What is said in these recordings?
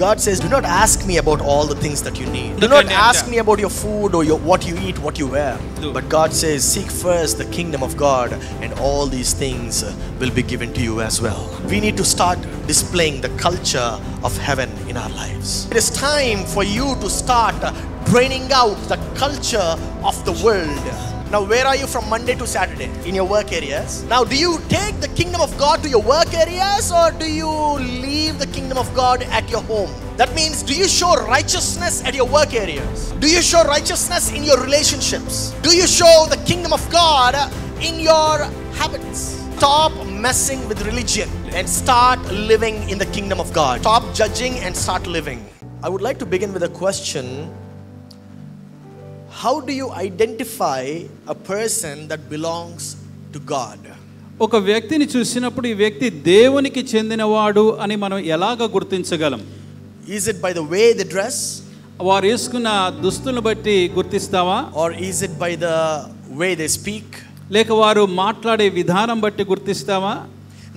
God says, do not ask me about all the things that you need. Do not ask me about your food or what you eat, what you wear. But God says, seek first the kingdom of God, and all these things will be given to you as well. We need to start displaying the culture of heaven in our lives. It is time for you to start draining out the culture of the world. Now, where are you from Monday to Saturday? In your work areas. Now, do you take the kingdom of God to your work areas, or do you leave the kingdom of God at your home? That means, do you show righteousness at your work areas? Do you show righteousness in your relationships? Do you show the kingdom of God in your habits? Stop messing with religion and start living in the kingdom of God. Stop judging and start living. I would like to begin with a question. How do you identify a person that belongs to God? ఒక వ్యక్తిని చూసినప్పుడు ఈ వ్యక్తి దేవునికి చెందినవాడు అని మనం ఎలాగ గుర్తించగలం? Is it by the way they dress? వారు వేసుకున్న దుస్తులను బట్టి గుర్తిస్తావా? Or is it by the way they speak? లేక వారు మాట్లాడే విధానం బట్టి గుర్తిస్తావా?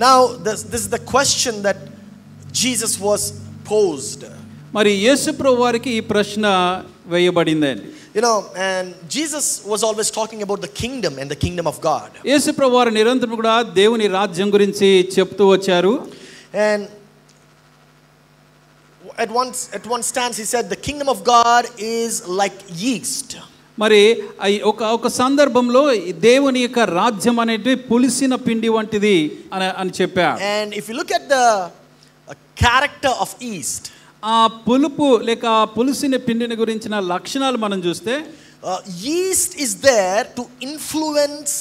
Now this is the question that Jesus was posed. మరి యేసుప్రభు వారికి ఈ ప్రశ్న వేయబడిందండి. You know, and Jesus was always talking about the kingdom and the kingdom of God. యేసుప్రభు వారు నిరంతరం కూడా దేవుని రాజ్యం గురించి చెప్తూ వచ్చారు. And at one stance he said the kingdom of God is like yeast. మరి ఒక సందర్భంలో దేవుని యొక్క రాజ్యం అనేది పులిసిన పిండి వంటిది అని చెప్పారు. And if you look at the character of yeast, ఆ పులుపు లేక పులిసిన పిండిని గురించిన లక్షణాలు మనం చూస్తే yeast is there to influence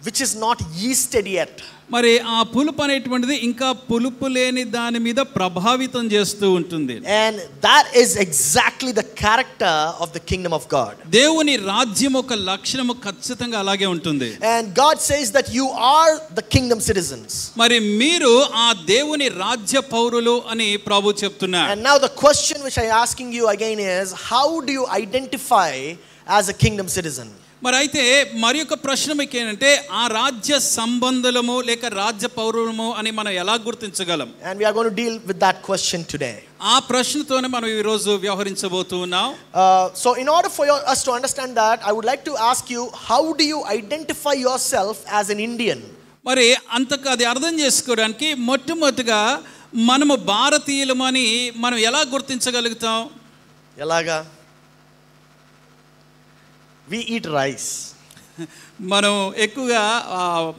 which is not yeasted yet. మరి ఆ పులుపు అనేటువంటిది ఇంకా పులుపు లేని దాని మీద ప్రభావితం చేస్తూ ఉంటుంది. And that is exactly the character of the kingdom of God. దేవుని రాజ్యం ఒక లక్షణము ఖచ్చితంగా అలాగే ఉంటుంది. And God says that you are the kingdom citizens. మరి మీరు ఆ దేవుని రాజ్య పౌరులు అని ప్రభువు చెప్తున్నారు. And now the question which I asking you again is, how do you identify as a kingdom citizen? మరి అయితే మరి ఒక ప్రశ్న మీకు ఏంటంటే ఆ రాజ్య సంబంధులము లేక రాజ్య పౌరులము అని మనం ఎలా గుర్తించగలం? And we are going to deal with that question today. ఆ ప్రశ్నతోనే మనం ఈ రోజు వ్యవహరించబోతున్నాం. So in order for us to understand that, I would like to ask you, how do you identify yourself as an Indian? మరి అంతకు అది అర్థం చేసుకోవడానికి మొట్టమొదటిగా మనము భారతీయులమని మనం ఎలా గుర్తించగలుగుతాం? ఎలాగా? We eat rice. మనం ఎక్కువగా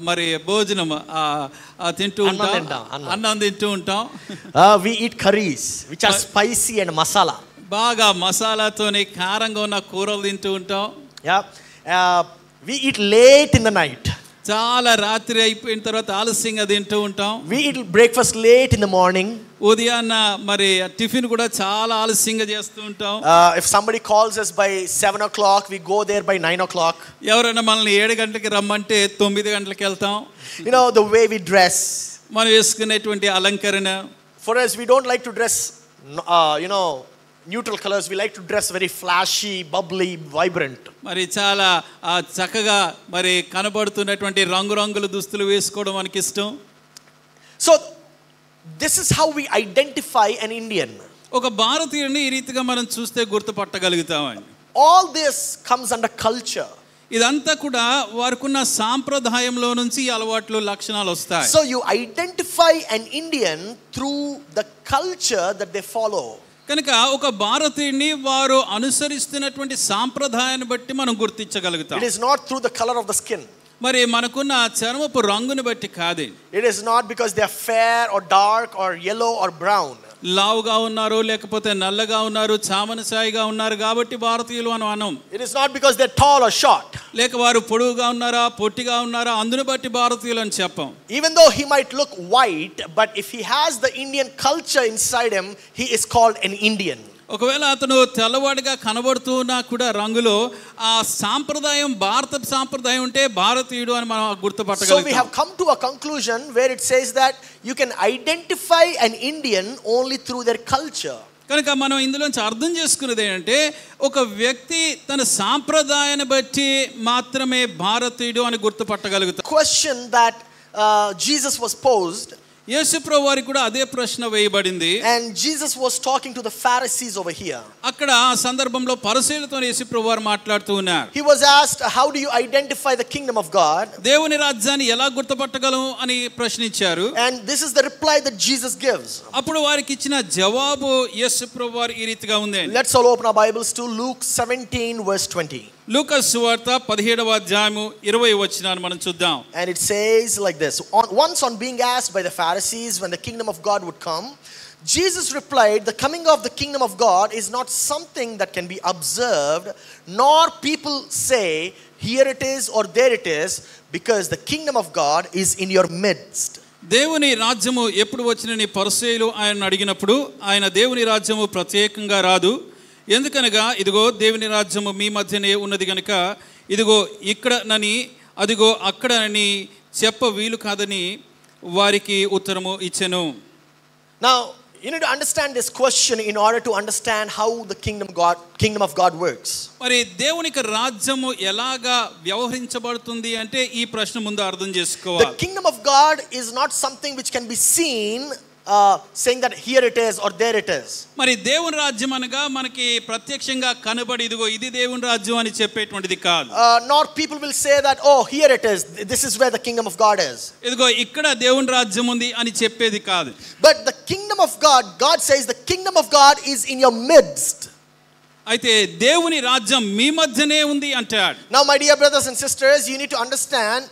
మరి భోజనం తింటూ ఉంటాం, అన్నం తింటూ ఉంటాం. We eat curries which are spicy and masala. బాగా మసాలాతోని కారంగా ఉన్న కూరలు తింటూ ఉంటాం. We eat late in the night. చాలా రాత్రి అయిపోయిన తర్వాత ఆలస్యంగా తింటూ ఉంటాం. We eat breakfast late in the morning. ఉదయాన్న మరి టిఫిన్ కూడా చాలా ఆలస్యంగా చేస్తూ ఉంటాం. If somebody calls us by 7 o'clock, we go there by 9 o'clock. ఎవరైనా మనల్ని 7 గంటలకి రమ్మంటే 9 గంటలకు వెళ్తాం. You know, the way we dress. మనం వేసుకునేటువంటి అలంకరణ. For us, we don't like to dress, neutral colors. We like to dress very flashy, bubbly, vibrant. మరి చాలా చక్కగా మరి కనబడుతున్నటువంటి రంగురంగుల దుస్తులు వేసుకోవడం మనకి ఇష్టం. So this is how we identify an Indian. ఒక భారతీయుడిని ఈ రీతిగా మనం చూస్తే గుర్తుపట్టగలుగుతామండి. All this comes under culture. ఇదంతా కూడా వారికున్న సాంప్రదాయంలో నుంచి అలవాట్లు లక్షణాలు వస్తాయి. So you identify an Indian through the culture that they follow. కనుక ఒక భారతీయుడిని వారు అనుసరిస్తున్నటువంటి సాంప్రదాయాన్ని బట్టి మనం గుర్తించగలుగుతాం. It is not through the color of the skin. మరి మనకున్న చర్మపు రంగుని బట్టి కాదు. It is not because they are fair or dark or yellow or brown. లావుగా ఉన్నారు లేకపోతే నల్లగా ఉన్నారు చామనసాయిగా ఉన్నారు కాబట్టి భారతీయులు అని అనం. It is not because they are tall or short. లేక వారు పొడుగుగా ఉన్నారా పొట్టిగా ఉన్నారా అందుని బట్టి భారతీయులు అని చెప్పం. Even though he might look white, but if he has the Indian culture inside him, he is called an Indian. ఒకవేళ అతను తెల్లవాడిగా కనబడుతున్నా కూడా రంగులో ఆ సాంప్రదాయం భారత సాంప్రదాయం ఉంటే భారతీయుడు అని మనం గుర్తుపట్టగలుగుతాం. So we have come to a conclusion where it says that you can identify an Indian only through their culture. కనుక మనం ఇందులోంచి అర్థం చేసుకునేది ఏంటంటే ఒక వ్యక్తి తన సాంప్రదాయాన్ని బట్టి మాత్రమే భారతీయుడు అని గుర్తుపట్టగలుగుతాం. Question that Jesus was posed. యేసు ప్రభువు వారికి కూడా అదే ప్రశ్న వేయబడింది. And Jesus was talking to the Pharisees over here. అక్కడ ఆ సందర్భంలో పరిసయ్యులతో యేసు ప్రభువు వారు మాట్లాడుతూ ఉన్నారు. He was asked, how do you identify the kingdom of God? దేవుని రాజ్యాన్ని ఎలా గుర్తుపట్టగలం అని ప్రశ్నించారు. And this is the reply that Jesus gives. అప్పుడు వారికి ఇచ్చిన జవాబు యేసు ప్రభువు వారు ఈ రీతిగా ఉంది. Let's all open our Bibles to Luke 17 verse 20. లూకా సువార్త 17వ అధ్యాయము 20వ వచనాన్ని మనం చూద్దాం. And it says like this. Once on being asked by the Pharisees when the kingdom of God would come, Jesus replied, the coming of the kingdom of God is not something that can be observed, nor people say, here it is or there it is, because the kingdom of God is in your midst. దేవుని రాజ్యము ఎప్పుడు వచ్చినని పరిసయ్యులు ఆయన అడిగినప్పుడు ఆయన దేవుని రాజ్యము ప్రత్యేకంగా రాదు, ఎందుకనగా ఇదిగో దేవుని రాజ్యము మీ మధ్యనే ఉన్నది గనుక ఇదిగో ఇక్కడనని అదిగో అక్కడనని చెప్ప వీలు కాదని వారికి ఉత్తరము ఇచ్చెను. Now you need to understand this question in order to understand how the kingdom of God works. మరి దేవునికి రాజ్యము ఎలాగా వ్యవహరించబడుతుంది అంటే ఈ ప్రశ్న ముందు అర్థం చేసుకోవాలి. The kingdom of God is not something which can be seen saying that here it is or there it is. మరి దేవుని రాజ్యం అనగా మనకి ప్రత్యక్షంగా కనబడి ఇదిగో ఇది దేవుని రాజ్యం అని చెప్పేటువంటిది కాదు. Nor people will say that oh here it is, this is where the kingdom of God is. ఇదిగో ఇక్కడ దేవుని రాజ్యం ఉంది అని చెప్పేది కాదు. But the kingdom of God, God says the kingdom of God is in your midst. అయితే దేవుని రాజ్యం మీ మధ్యనే ఉంది అంటాడు. Now my dear brothers and sisters, you need to understand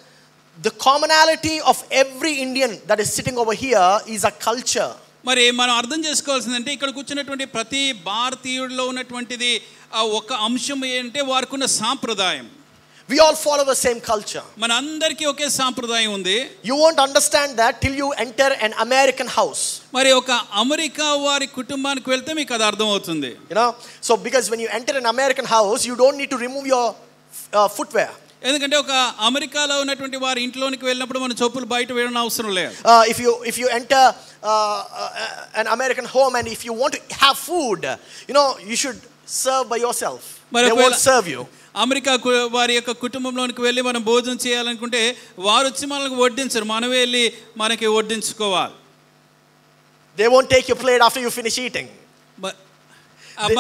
the commonality of every Indian that is sitting over here is a culture. మరి మనం అర్థం చేసుకోవాల్సిందంటే ఇక్కడ కూర్చున్నటువంటి ప్రతి భారతీయుడిలో ఉన్నటువంటిది ఒక అంశం ఏంటంటే వారికున్న సాంప్రదాయం. We all follow the same culture. మనందరికీ ఒకే సాంప్రదాయం ఉంది. You won't understand that till you enter an American house. మరి ఒక అమెరికా వారి కుటుంబానికి వెళ్తే మీకు అది అర్థం అవుతుంది. You know, so because when you enter an American house, you don't need to remove your footwear. ఎందుకంటే ఒక అమెరికాలో ఉన్నటువంటి వారి ఇంట్లోనికి వెళ్ళినప్పుడు మన చెప్పులు బయట వేయడం అవసరం లేదు. If you enter an American home and if you want to have food, you know, you should serve by yourself. They won't serve you. America వారి యొక్క కుటుంబంలోనికి వెళ్ళి మనం భోజనం చేయాలనుకుంటే వారు వచ్చి మనకు వడ్డించరు, మనమే వెళ్ళి మనకి వడ్డించుకోవాలి. They won't take your plate after you finish eating.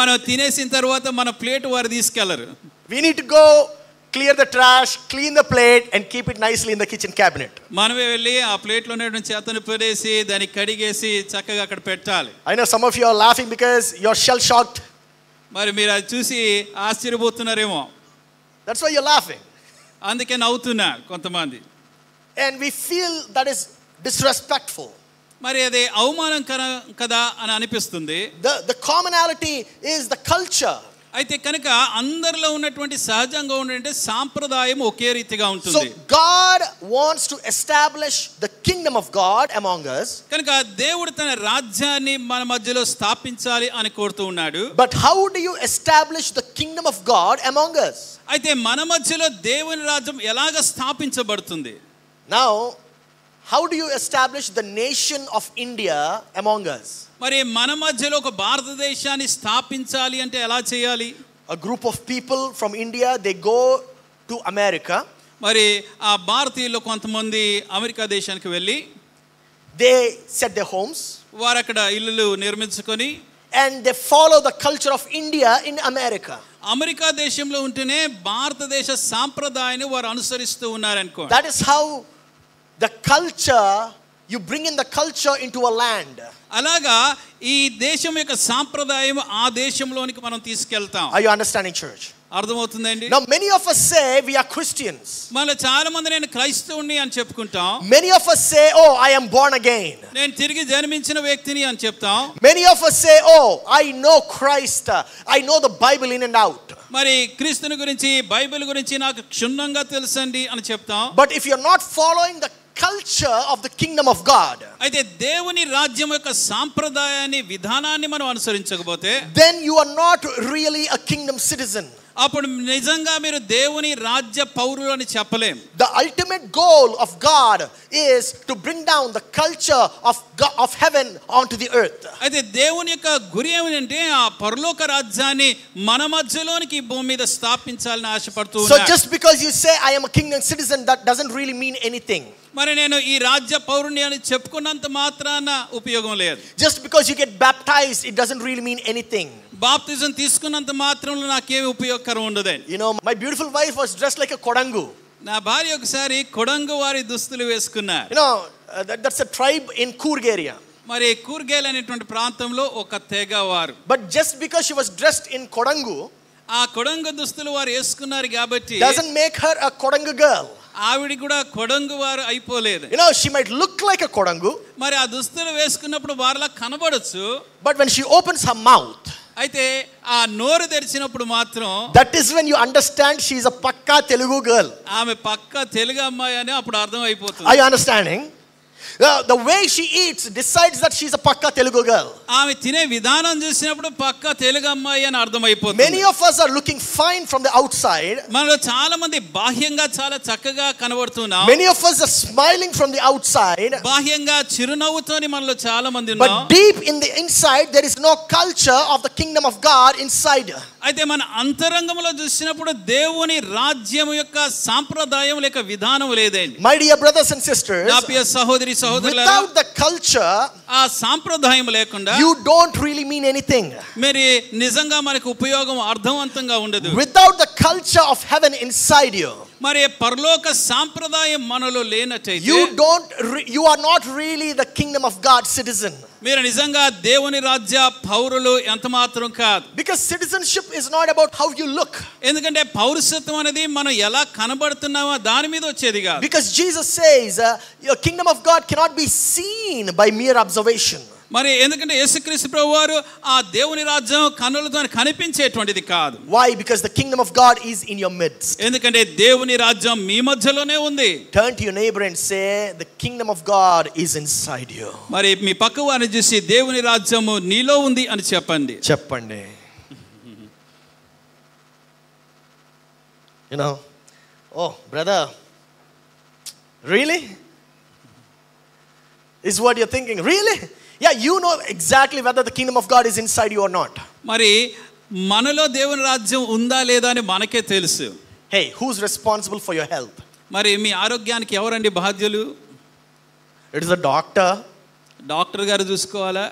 మనం తినేసిన తర్వాత మన ప్లేట్ వారు తీసుకెళ్లరు. We need to go clear the trash, clean the plate and keep it nicely in the kitchen cabinet. మనమే వెళ్ళి ఆ ప్లేట్ లో ఉన్న చెత్తను పడేసి దాన్ని కడిగేసి చక్కగా అక్కడ పెట్టాలి. I know some of you are laughing because you're shell shocked. మరి మీరు అది చూసి ఆశ్చర్యపోతున్నారేమో. That's why you're laughing. అందుకే నవ్వుతున్నారు కొంతమంది. And we feel that is disrespectful. మరి అది అవమానం కదా అని అనిపిస్తుంది. The commonality is the culture. అయితే కనుక అందరిలో ఉన్నటువంటి సహజంగా ఉండే సాంప్రదాయం ఒకే రీతిగా ఉంటుంది. So God wants to establish the kingdom of God among us. కనుక దేవుడు తన రాజ్యాన్ని మన మధ్యలో స్థాపించాలి అని కోరుతూ ఉన్నాడు. But how do you establish the kingdom of God among us? అయితే మన మధ్యలో దేవుని రాజ్యం ఎలాగ స్థాపించబడుతుంది? Now how do you establish the nation of India among us? మరి మన మధ్యలో ఒక భారతదేశాన్ని స్థాపించాలి అంటే ఎలా చేయాలి? A group of people from India, they go to America. మరి ఆ భారతీయులు కొంతమంది అమెరికా దేశానికి వెళ్ళి they set their homes. వారు అక్కడ ఇల్లులు నిర్మించుకొని and they follow the culture of India in America. America దేశంలో ఉంటేనే భారతదేశ సాంప్రదాయాన్ని వారు అనుసరిస్తూ ఉన్నారనుకో. That is how the culture, you bring in the culture into a land. అలాగా ఈ దేశం యొక్క సాంప్రదాయం ఆ దేశంలోనికి మనం తీసుకెళ్తాం. Are you understanding, church? అర్థమవుతుందండి? Now many of us say we are Christians. మనలో చాలా మంది నేను క్రైస్తవుని అని చెప్పుకుంటాం. Many of us say oh I am born again. నేను తిరిగి జన్మించిన వ్యక్తిని అని చెప్తాం. Many of us say oh I know Christ, I know the Bible in and out. మరి క్రీస్తుని గురించి బైబిల్ గురించి నాకు క్షుణ్ణంగా తెలుసండి అని చెప్తాం. But if you are not following the culture of the kingdom of God, అయితే దేవుని రాజ్యం యొక్క సాంప్రదాయాన్ని విధానాన్ని మనం అనుసరించకపోతే then you are not really a kingdom citizen. అప్పుడు నిజంగా మీరు దేవుని రాజ్య పౌరులు అని చెప్పలేం. The ultimate goal of God is to bring down the culture of heaven onto the earth. అయితే దేవుని యొక్క గురి ఏమిటంటే ఆ పరలోక రాజ్యాన్ని మన మధ్యలోనికి ఈ భూమి మీద స్థాపించాలని ఆశపడుతూ ఉన్నాడు. So just because you say I am a kingdom citizen, that doesn't really mean anything. మరి నేను ఈ రాజ్య పౌరుని అని చెప్పుకున్నంత మాత్రాన ఉపయోగం లేదు. Just because you get baptized, it doesn't really mean anything. బాప్తిజం తీసుకున్నంత మాత్రంలో నాకేమి ఉపయోగకరం ఉండదు. You know, my beautiful wife was dressed like a kodangu. నా భార్య ఒకసారి కొడంగు వారి దుస్తులు వేసుకున్నారు. You know, that's a tribe in Coorg area. మరి కూర్గేల్ అనేటువంటి ప్రాంతంలో ఒక తెగ వారు. But just because she was dressed in kodangu, ఆ కొడంగు దుస్తులు వారు వేసుకున్నారు కాబట్టి doesn't make her a kodangu girl. ఆవిడ కూడా కొడంగు వారు అయిపోలేదు. You know, she might look like a kodangu. మరి ఆ దుస్తులు వేసుకున్నప్పుడు వారిలా కనబడొచ్చు. But when she opens her mouth, అయితే ఆ నోరు తెరిచినప్పుడు మాత్రం that is when you understand she is a pakka Telugu girl. ఆమె పక్క తెలుగు అమ్మాయి అని అప్పుడు అర్థం అయిపోతుంది. Are you understanding? The way she eats decides that she is a pakka Telugu girl. ఆమె తినే విధానం చూసినప్పుడు పక్క తెలుగు అమ్మాయి అని అర్థం అయిపోతుంది. Many of us are looking fine from the outside. మనలో చాలా మంది బాహ్యంగా చాలా చక్కగా కనబడుతున్నాం. Many of us are smiling from the outside. బాహ్యంగా చిరునవ్వుతోని మనలో చాలా మంది ఉన్నాం. But deep in the inside there is no culture of the kingdom of God inside. అయితే మన అంతరంగంలో చూసినప్పుడు దేవుని రాజ్యం యొక్క సాంప్రదాయం లేక విధానం లేదండి. My dear brothers and sisters, నా ప్రియ సహోదరి సహోదరులారా, without the culture, ఆ సాంప్రదాయం లేకుండా you don't really mean anything. మరి నిజంగా మనకు ఉపయోగం అర్థవంతంగా ఉండదు. Without the culture of heaven inside you, మరి పరలోక సాంప్రదాయం మనలో లేనట్టయితే you are not really the kingdom of God citizen. మీరు నిజంగా దేవుని రాజ్య పౌరులు ఎంత మాత్రం కాదు. Because citizenship is not about how you look. ఎందుకంటే పౌరసత్వం అనేది మనం ఎలా కనబడుతున్నామో దాని మీద వచ్చేది కాదు. Because Jesus says your kingdom of God cannot be seen by mere observation. మరి ఎందుకంటే యేసుక్రీస్తు ప్రభువారు ఆ దేవుని రాజ్యం కన్నులతో కనిపించేటువంటిది కాదు. Why? Because the kingdom of God is in your midst. ఎందుకంటే దేవుని రాజ్యం మీ మధ్యలోనే ఉంది. Turn to your neighbor and say the kingdom of God is inside you. మరి మీ పక్క వారిని చూసి దేవుని రాజ్యము నీలో ఉంది అని చెప్పండి. చెప్పండి. You know, oh brother, really? Is what you're thinking? Really? Yeah, you know exactly whether the kingdom of God is inside you or not. మరి మనలో దేవుని రాజ్యం ఉందా లేదా అని మనకే తెలుసు. Hey, who's responsible for your health? మరి మీ ఆరోగ్యానికి ఎవరండి బాధ్యులు? It is the doctor. Doctor గారు చూసుకోవాలా?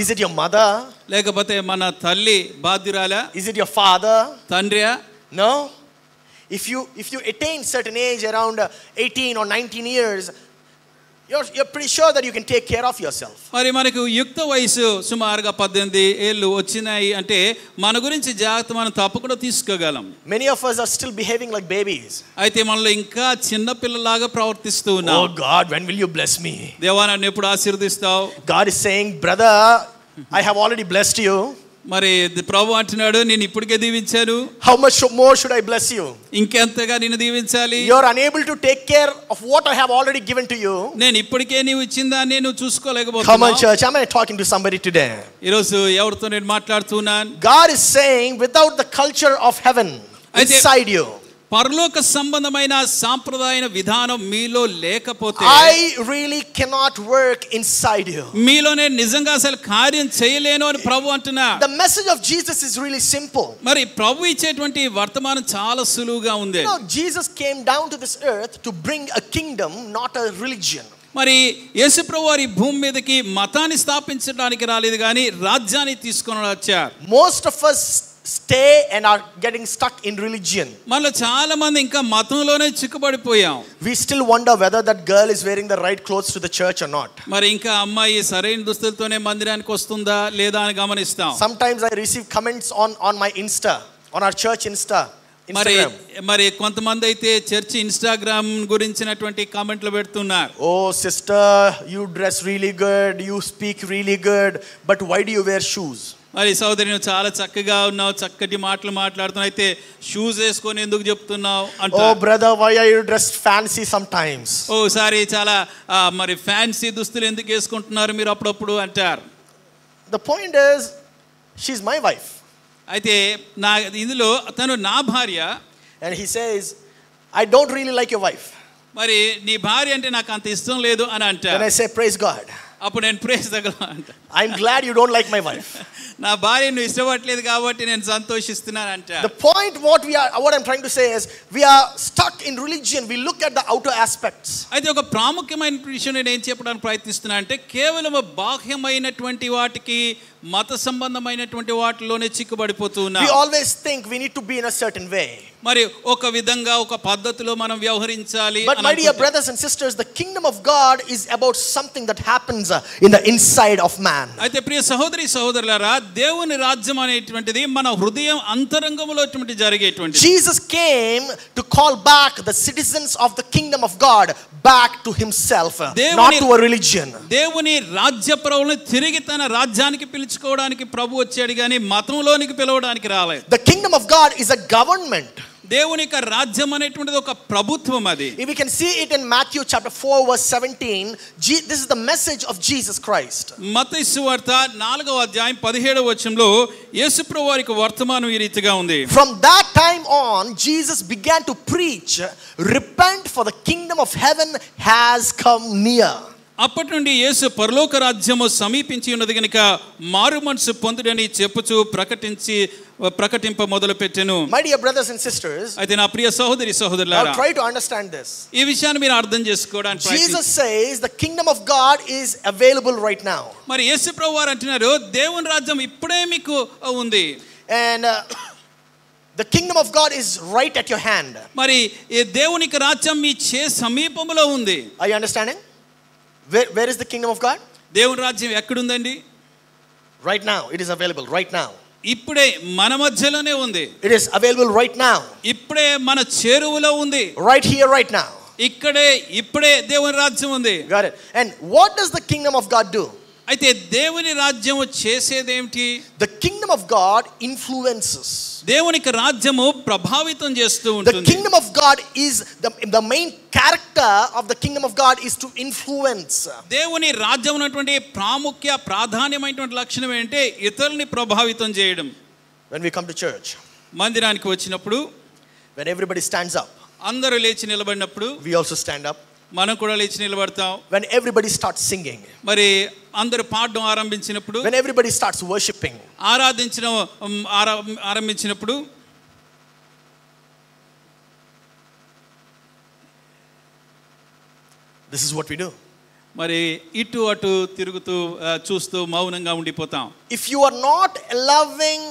Is it your mother? లేకపోతే మన తల్లి బాధ్యురాలా? Is it your father? తండ్రియా? No. If you attain certain age around 18 or 19 years, you're pretty sure that you can take care of yourself. మరి మనకు యుక్త వయసు సుమారుగా 18 ఏళ్ళు వచ్చినాయి అంటే మన గురించి జాగ్రత్త మనం తప్పకుండా తీసుకోగలం. Many of us are still behaving like babies. అయితే మనలో ఇంకా చిన్న పిల్లలాగా ప్రవర్తిస్తూ ఉన్నాం. Oh God, when will you bless me? దేవా నన్ను ఎప్పుడు ఆశీర్వదిస్తావు? God is saying, brother, I have already blessed you. మరి ప్రభు అంటున్నాడు నేను ఇప్పటికే దీవించాను. How much more should I bless you? ఇంకెంతగా నిన్ను దీవించాలి? You are unable to take care of what I have already given to you. నేను ఇప్పటికే నీవు ఇచ్చిందాన్ని నువ్వు చూసుకోలేకపోతున్నావు. Come on church, am I talking to somebody today? ఈ రోజు ఎవరితో నేను మాట్లాడుతున్నాను? God is saying without the culture of heaven inside you, పరలోక సంబంధమైన సాంప్రదాయ విధానం మీలో లేకపోతే I really cannot work inside you. మీలోనే నిజంగా అసలు కార్యం చేయలేను అని ప్రభు అంటున్నాడు. The message of Jesus is really simple. మరి ప్రభు ఇచ్చేటువంటి వర్తమానం చాలా సులువుగా ఉంది. You know, Jesus came down to this earth to bring a kingdom, not a religion. మరి యేసు ప్రభు వారి భూమి మీదకి మతాన్ని స్థాపించడానికి రాలేదు కానీ రాజ్యాన్ని తీసుకొని వచ్చారు. Most of us stay and are getting stuck in religion. మనలో చాలా మంది ఇంకా మతంలోనే చిక్కుబడిపోయాం. We still wonder whether that girl is wearing the right clothes to the church or not. మరి ఇంకా అమ్మాయి సరైన దుస్తులతోనే మందిరానికి వస్తుందా లేదా అని గమనిస్తాం. Sometimes I receive comments on my Insta, on our church Instagram. మరి కొంతమంది అయితే చర్చ్ ఇన్స్టాగ్రామ్ గురించినటువంటి కామెంట్లు పెడుతున్నారు. Oh sister, you dress really good, you speak really good, but why do you wear shoes? మరి సోదరి నువ్వు చాలా చక్కగా ఉన్నావు, చక్కటి మాటలు మాట్లాడుతున్నావు, అయితే షూస్ వేసుకొని ఎందుకు చెప్తున్నావు అంటారు. Oh brother, why are you dressed fancy sometimes? ఓసారి చాలా మరి ఫ్యాన్సీ దుస్తులు ఎందుకు వేసుకుంటున్నారు మీరు అప్పుడప్పుడు అంటారు. The point is, she's my wife. అయితే నా ఇందులో తను నా భార్య. And he says, I don't really like your wife. మరి నీ భార్య అంటే నాకు అంత ఇష్టం లేదు అని అంటారు. Then I say, praise God. అప్పుడు నేను ప్రైజ్ దగ్గర అంట, I'm glad you don't like my wife. నా భార్య నువ్వు ఇష్టపడలేదు కాబట్టి నేను సంతోషిస్తున్నాను అంట. The point what I'm trying to say is, we are stuck in religion. We look at the outer aspects. అయితే ఒక ప్రాముఖ్యమైన విషయం నేను ఏం చెప్పడానికి ప్రయత్నిస్తున్నా అంటే, కేవలం బాహ్యమైనటువంటి వాటికి, మత సంబంధమైనటువంటి వాటిలోనే చిక్కుబడిపోతూ ఉన్నాం. We always think we need to be in a certain way. మరి ఒక విధంగా ఒక పద్ధతిలో మనం వ్యవహరించాలి. But my dear brothers and sisters, the kingdom of God is about something that happens in the inside of man. అయితే ప్రియ సహోదరి సహోదరులారా, దేవుని రాజ్యం అనేటువంటిది మన హృదయం అంతరంగంలో జరిగేటువంటిది. Jesus came to call back the citizens of the kingdom of God back to himself, not to a religion. దేవుని రాజ్య ప్రభువుని తిరిగి తన రాజ్యానికి పిలుచుకోవడానికి ప్రభు వచ్చాడు గాని మతంలోనికి పిలవడానికి రాలేదు. The kingdom of God is a government. దేవుని యొక్క రాజ్యం అనేటువంటిది ఒక ప్రభుత్వం. అది we can see it in Matthew chapter 4 verse 17. This is the message of Jesus Christ. మత్తయి సువార్త 4వ అధ్యాయం 17వ వచనంలో యేసుప్రభు వారి వర్తమానం ఈ రీతిగా ఉంది. From that time on, Jesus began to preach, repent, for the kingdom of heaven has come near. అప్పటి నుండి యేసు పరలోక రాజ్యము సమీపించి ఉన్నది గనుక మారు మనసు పొందుడని చెప్పుచూ ప్రకటింప మొదలుపెట్టెను. My dear brothers and sisters, అయితే నా ప్రియ సహోదరి సహోదరులారా, try to understand this. ఈ విషయాన్ని మీరు అర్థం చేసుకోవడానికి ప్రయత్నించండి. Jesus says the kingdom of God is available right now. మరి యేసు ప్రభువు వారు అంటున్నారు, దేవుని రాజ్యం ఇప్పుడే మీకు ఉంది. And the kingdom of God is right at your hand. మరి ఈ దేవుని రాజ్యం మీ సమీపంలో ఉంది. Are you understanding? Where is the kingdom of God? దేవుని రాజ్యం ఎక్కడ ఉందండి? Right now. It is available right now. ఇప్పుడే మన మధ్యలోనే ఉంది. It is available right now. ఇప్పుడే మన చేరువలో ఉంది. Right here, right now. ఇప్పుడే దేవుని రాజ్యం ఉంది. Got it. And what does the kingdom of God do? అయితే దేవుని రాజ్యము చేసేదేంటి? The kingdom of God influences. దేవునికి రాజ్యము ప్రభావితం చేస్తూ ఉంటుంది. The kingdom of God is the main character of the kingdom of God is to influence. దేవుని రాజ్యం ఉన్నటువంటి ప్రాధాన్యమైనటువంటి లక్షణం ఏంటంటే ఇతరుల్ని ప్రభావితం చేయడం. When we come to church, మందిరానికి వచ్చినప్పుడు, when everybody stands up, అందరూ లేచి నిలబడినప్పుడు, we also stand up. మనం కూడా లేచి నిలబడతాం. When everybody starts singing, మరి అందరూ పాడడం ఆరంభించినప్పుడు, when everybody starts worshiping, ఆరంభించినప్పుడు, this is what we do. మరి ఇటు అటు తిరుగుతూ చూస్తూ మౌనంగా ఉండిపోతాం. If you are not allowing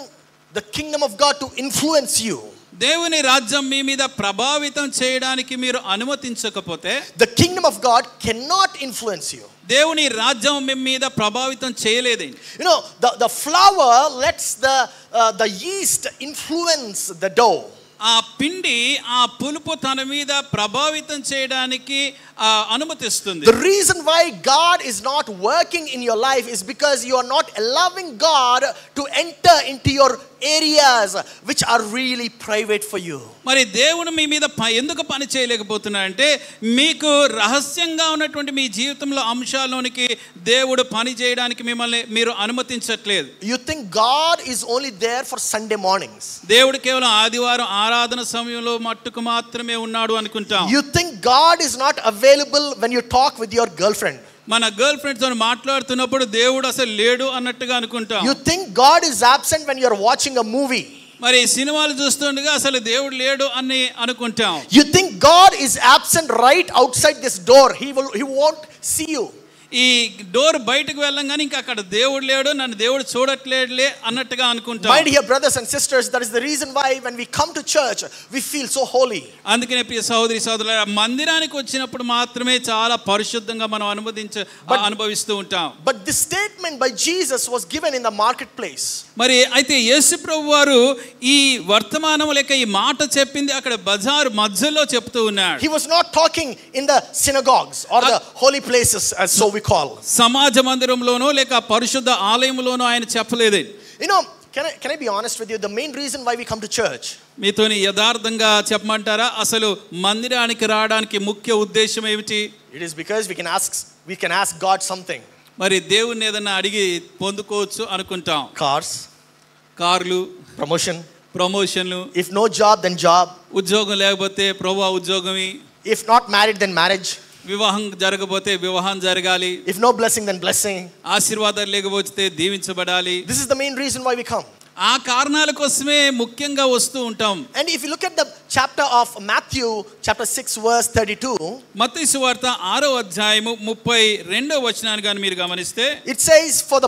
the kingdom of God to influence you, దేవుని రాజ్యం మీ మీద ప్రభావితం చేయడానికి మీరు అనుమతించకపోతే, the kingdom of God cannot influence you. దేవుని రాజ్యం మీ మీద ప్రభావితం చేయలేదు. You know, the flour lets the yeast influence the dough. ఆ పిండి ఆ పులుపు తన మీద ప్రభావితం చేయడానికి అనుమతిస్తుంది. The reason why God is not working in your life is because you are not allowing God to enter into your areas which are really private for you. మరి దేవుడు మీ మీద ఎందుకు పని చేయలేకపోతున్నాడంటే, మీకు రహస్యంగా ఉన్నటువంటి మీ జీవితంలో అంశాల్లోనికి దేవుడు పని చేయడానికి మిమ్మల్ని మీరు అనుమతించట్లేదు. You think God is only there for Sunday mornings. దేవుడు కేవలం ఆదివారం ఆరాధన సమయంలో మట్టుకు మాత్రమే ఉన్నాడు అనుకుంటాం. You think God is not available when you talk with your girlfriend. మన గర్ల్ ఫ్రెండ్ తో మాట్లాడుతున్నప్పుడు దేవుడు అసలు లేడు అన్నట్టుగా అనుకుంటాం. You think God is absent when you are watching a movie. మరి సినిమాలు చూస్తుండగా అసలు దేవుడు లేడు అని అనుకుంటాం. You think God is absent right outside this door. He won't see you. ఈ డోర్ బయటకు వెళ్ళంగానే ఇంకా అక్కడ దేవుడు లేడు, నన్ను దేవుడు చూడట్లేడులే అన్నట్టుగా అనుకుంటాం. My dear brothers and sisters, that is the reason why when we come to church we feel so holy. అందుకనే ప్రియ సహోదరి సహోదరులారా, మందిరానికి వచ్చినప్పుడు మాత్రమే చాలా పరిశుద్ధంగా మనం అనుభవిస్తూ ఉంటాం. But this statement by Jesus was given in the marketplace. మరి అయితే యేసు ప్రభువు వారు ఈ వర్తమానం లేక ఈ మాట చెప్పింది అక్కడ బజార్ మధ్యలో చెప్తూ ఉన్నాడు. He was not talking in the synagogues or the holy places as so we call. సమాజ మందిరంలోనో లేక పరిశుద్ధ ఆలయంలోనో ఆయన చెప్పలేదు. You know, can I be honest with you? The main reason why we come to church, మీతోని యథార్థంగా చెప్పమంటారా, అసలు మందిరానికి రావడానికి ముఖ్య ఉద్దేశం ఏమిటి? It is because we can ask God something. మరి దేవుని ఏదైనా అడిగి పొందుకోవచ్చు అనుకుంటాం. Cars, కార్లు, ప్రమోషన్లు. If no job, then job. ఉద్యోగం లేకపోతే ప్రభువా ఉద్యోగమే. If not married, then marriage. వివాహం జరగకపోతే వివాహం జరగాలి. If no blessing, then blessing. ఆశీర్వాదాలు లేకపోతే దీవించబడాలి. This is the main reason why we come. ఆ కారణాల కోసమే ముఖ్యంగా వస్తూ ఉంటాం. And if you look at the chapter of Matthew chapter 6 verse 32, మత్తయి సువార్త 6వ అధ్యాయము 32వ వచనాన్ని గాని మీరు గమనిస్తే, it says for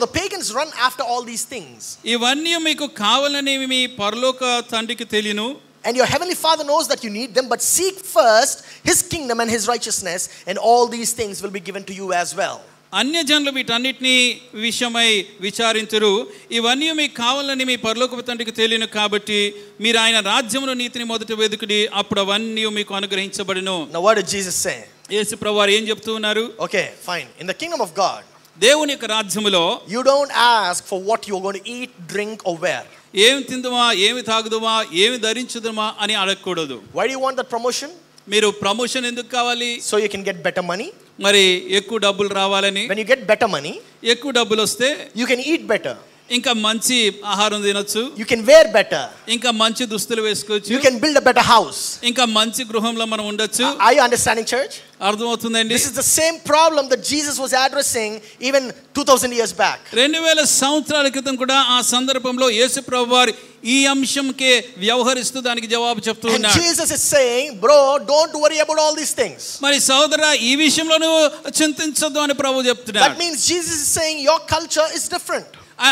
the pagans run after all these things. ఇవన్నీ మీకు కావాలని మీ పరలోక తండ్రికి తెలియను. And your heavenly Father knows that you need them, but seek first his kingdom and his righteousness, and all these things will be given to you as well. అన్యజనులు వీటన్నిటిని విషయమై విచారింతురు, ఇవన్నీ మీకు కావాలని మీ పరలోకపు తండ్రికి తెలియను, కాబట్టి మీరు ఆయన రాజ్యమును నీతిని మొదట వెదుకుడి, అప్పుడు అవన్నీ మీకు అనుగ్రహించబడును. Now what did Jesus say? యేసు ప్రభువారు ఏం చెప్తూ ఉన్నారు? Okay, fine. In the kingdom of God, దేవుని యొక్క రాజ్యములో you don't ask for what you are going to eat, drink or wear. ఏమి తిందుమా, ఏమి తాగుదుమా, ఏమి ధరించుదుమా అని అడగకూడదు. Why do you want that promotion? మీరు ప్రమోషన్ ఎందుకు కావాలి? So you can get better money. మరి ఎక్కువ డబ్బులు రావాలని. When you get better money, ఎక్కువ డబ్బులు వస్తే you can eat better. ఇంకా మంచి ఆహారం తినొచ్చు. You can wear better. ఇంకా మంచి దుస్తులు వేసుకోవచ్చు. You can build a better house. ఇంకా మంచి గృహంలో మనం ఉండొచ్చు. Are you understanding, church? అర్థమవుతుందండి? This is the same problem that Jesus was addressing even 2000 years back. 2000 సంవత్సరాల క్రితం కూడా ఆ సందర్భంలో యేసు ప్రభువారు ఈ అంశంకే వ్యవహరిస్తూ దానికి జవాబు చెప్తూ ఉన్నారు. And Jesus is saying, bro, don't worry about all these things. మరి సోదరా, ఈ విషయంలో నువ్వు చింతించొద్దు అని ప్రభువు చెప్తున్నాడు. That means Jesus is saying your culture is different.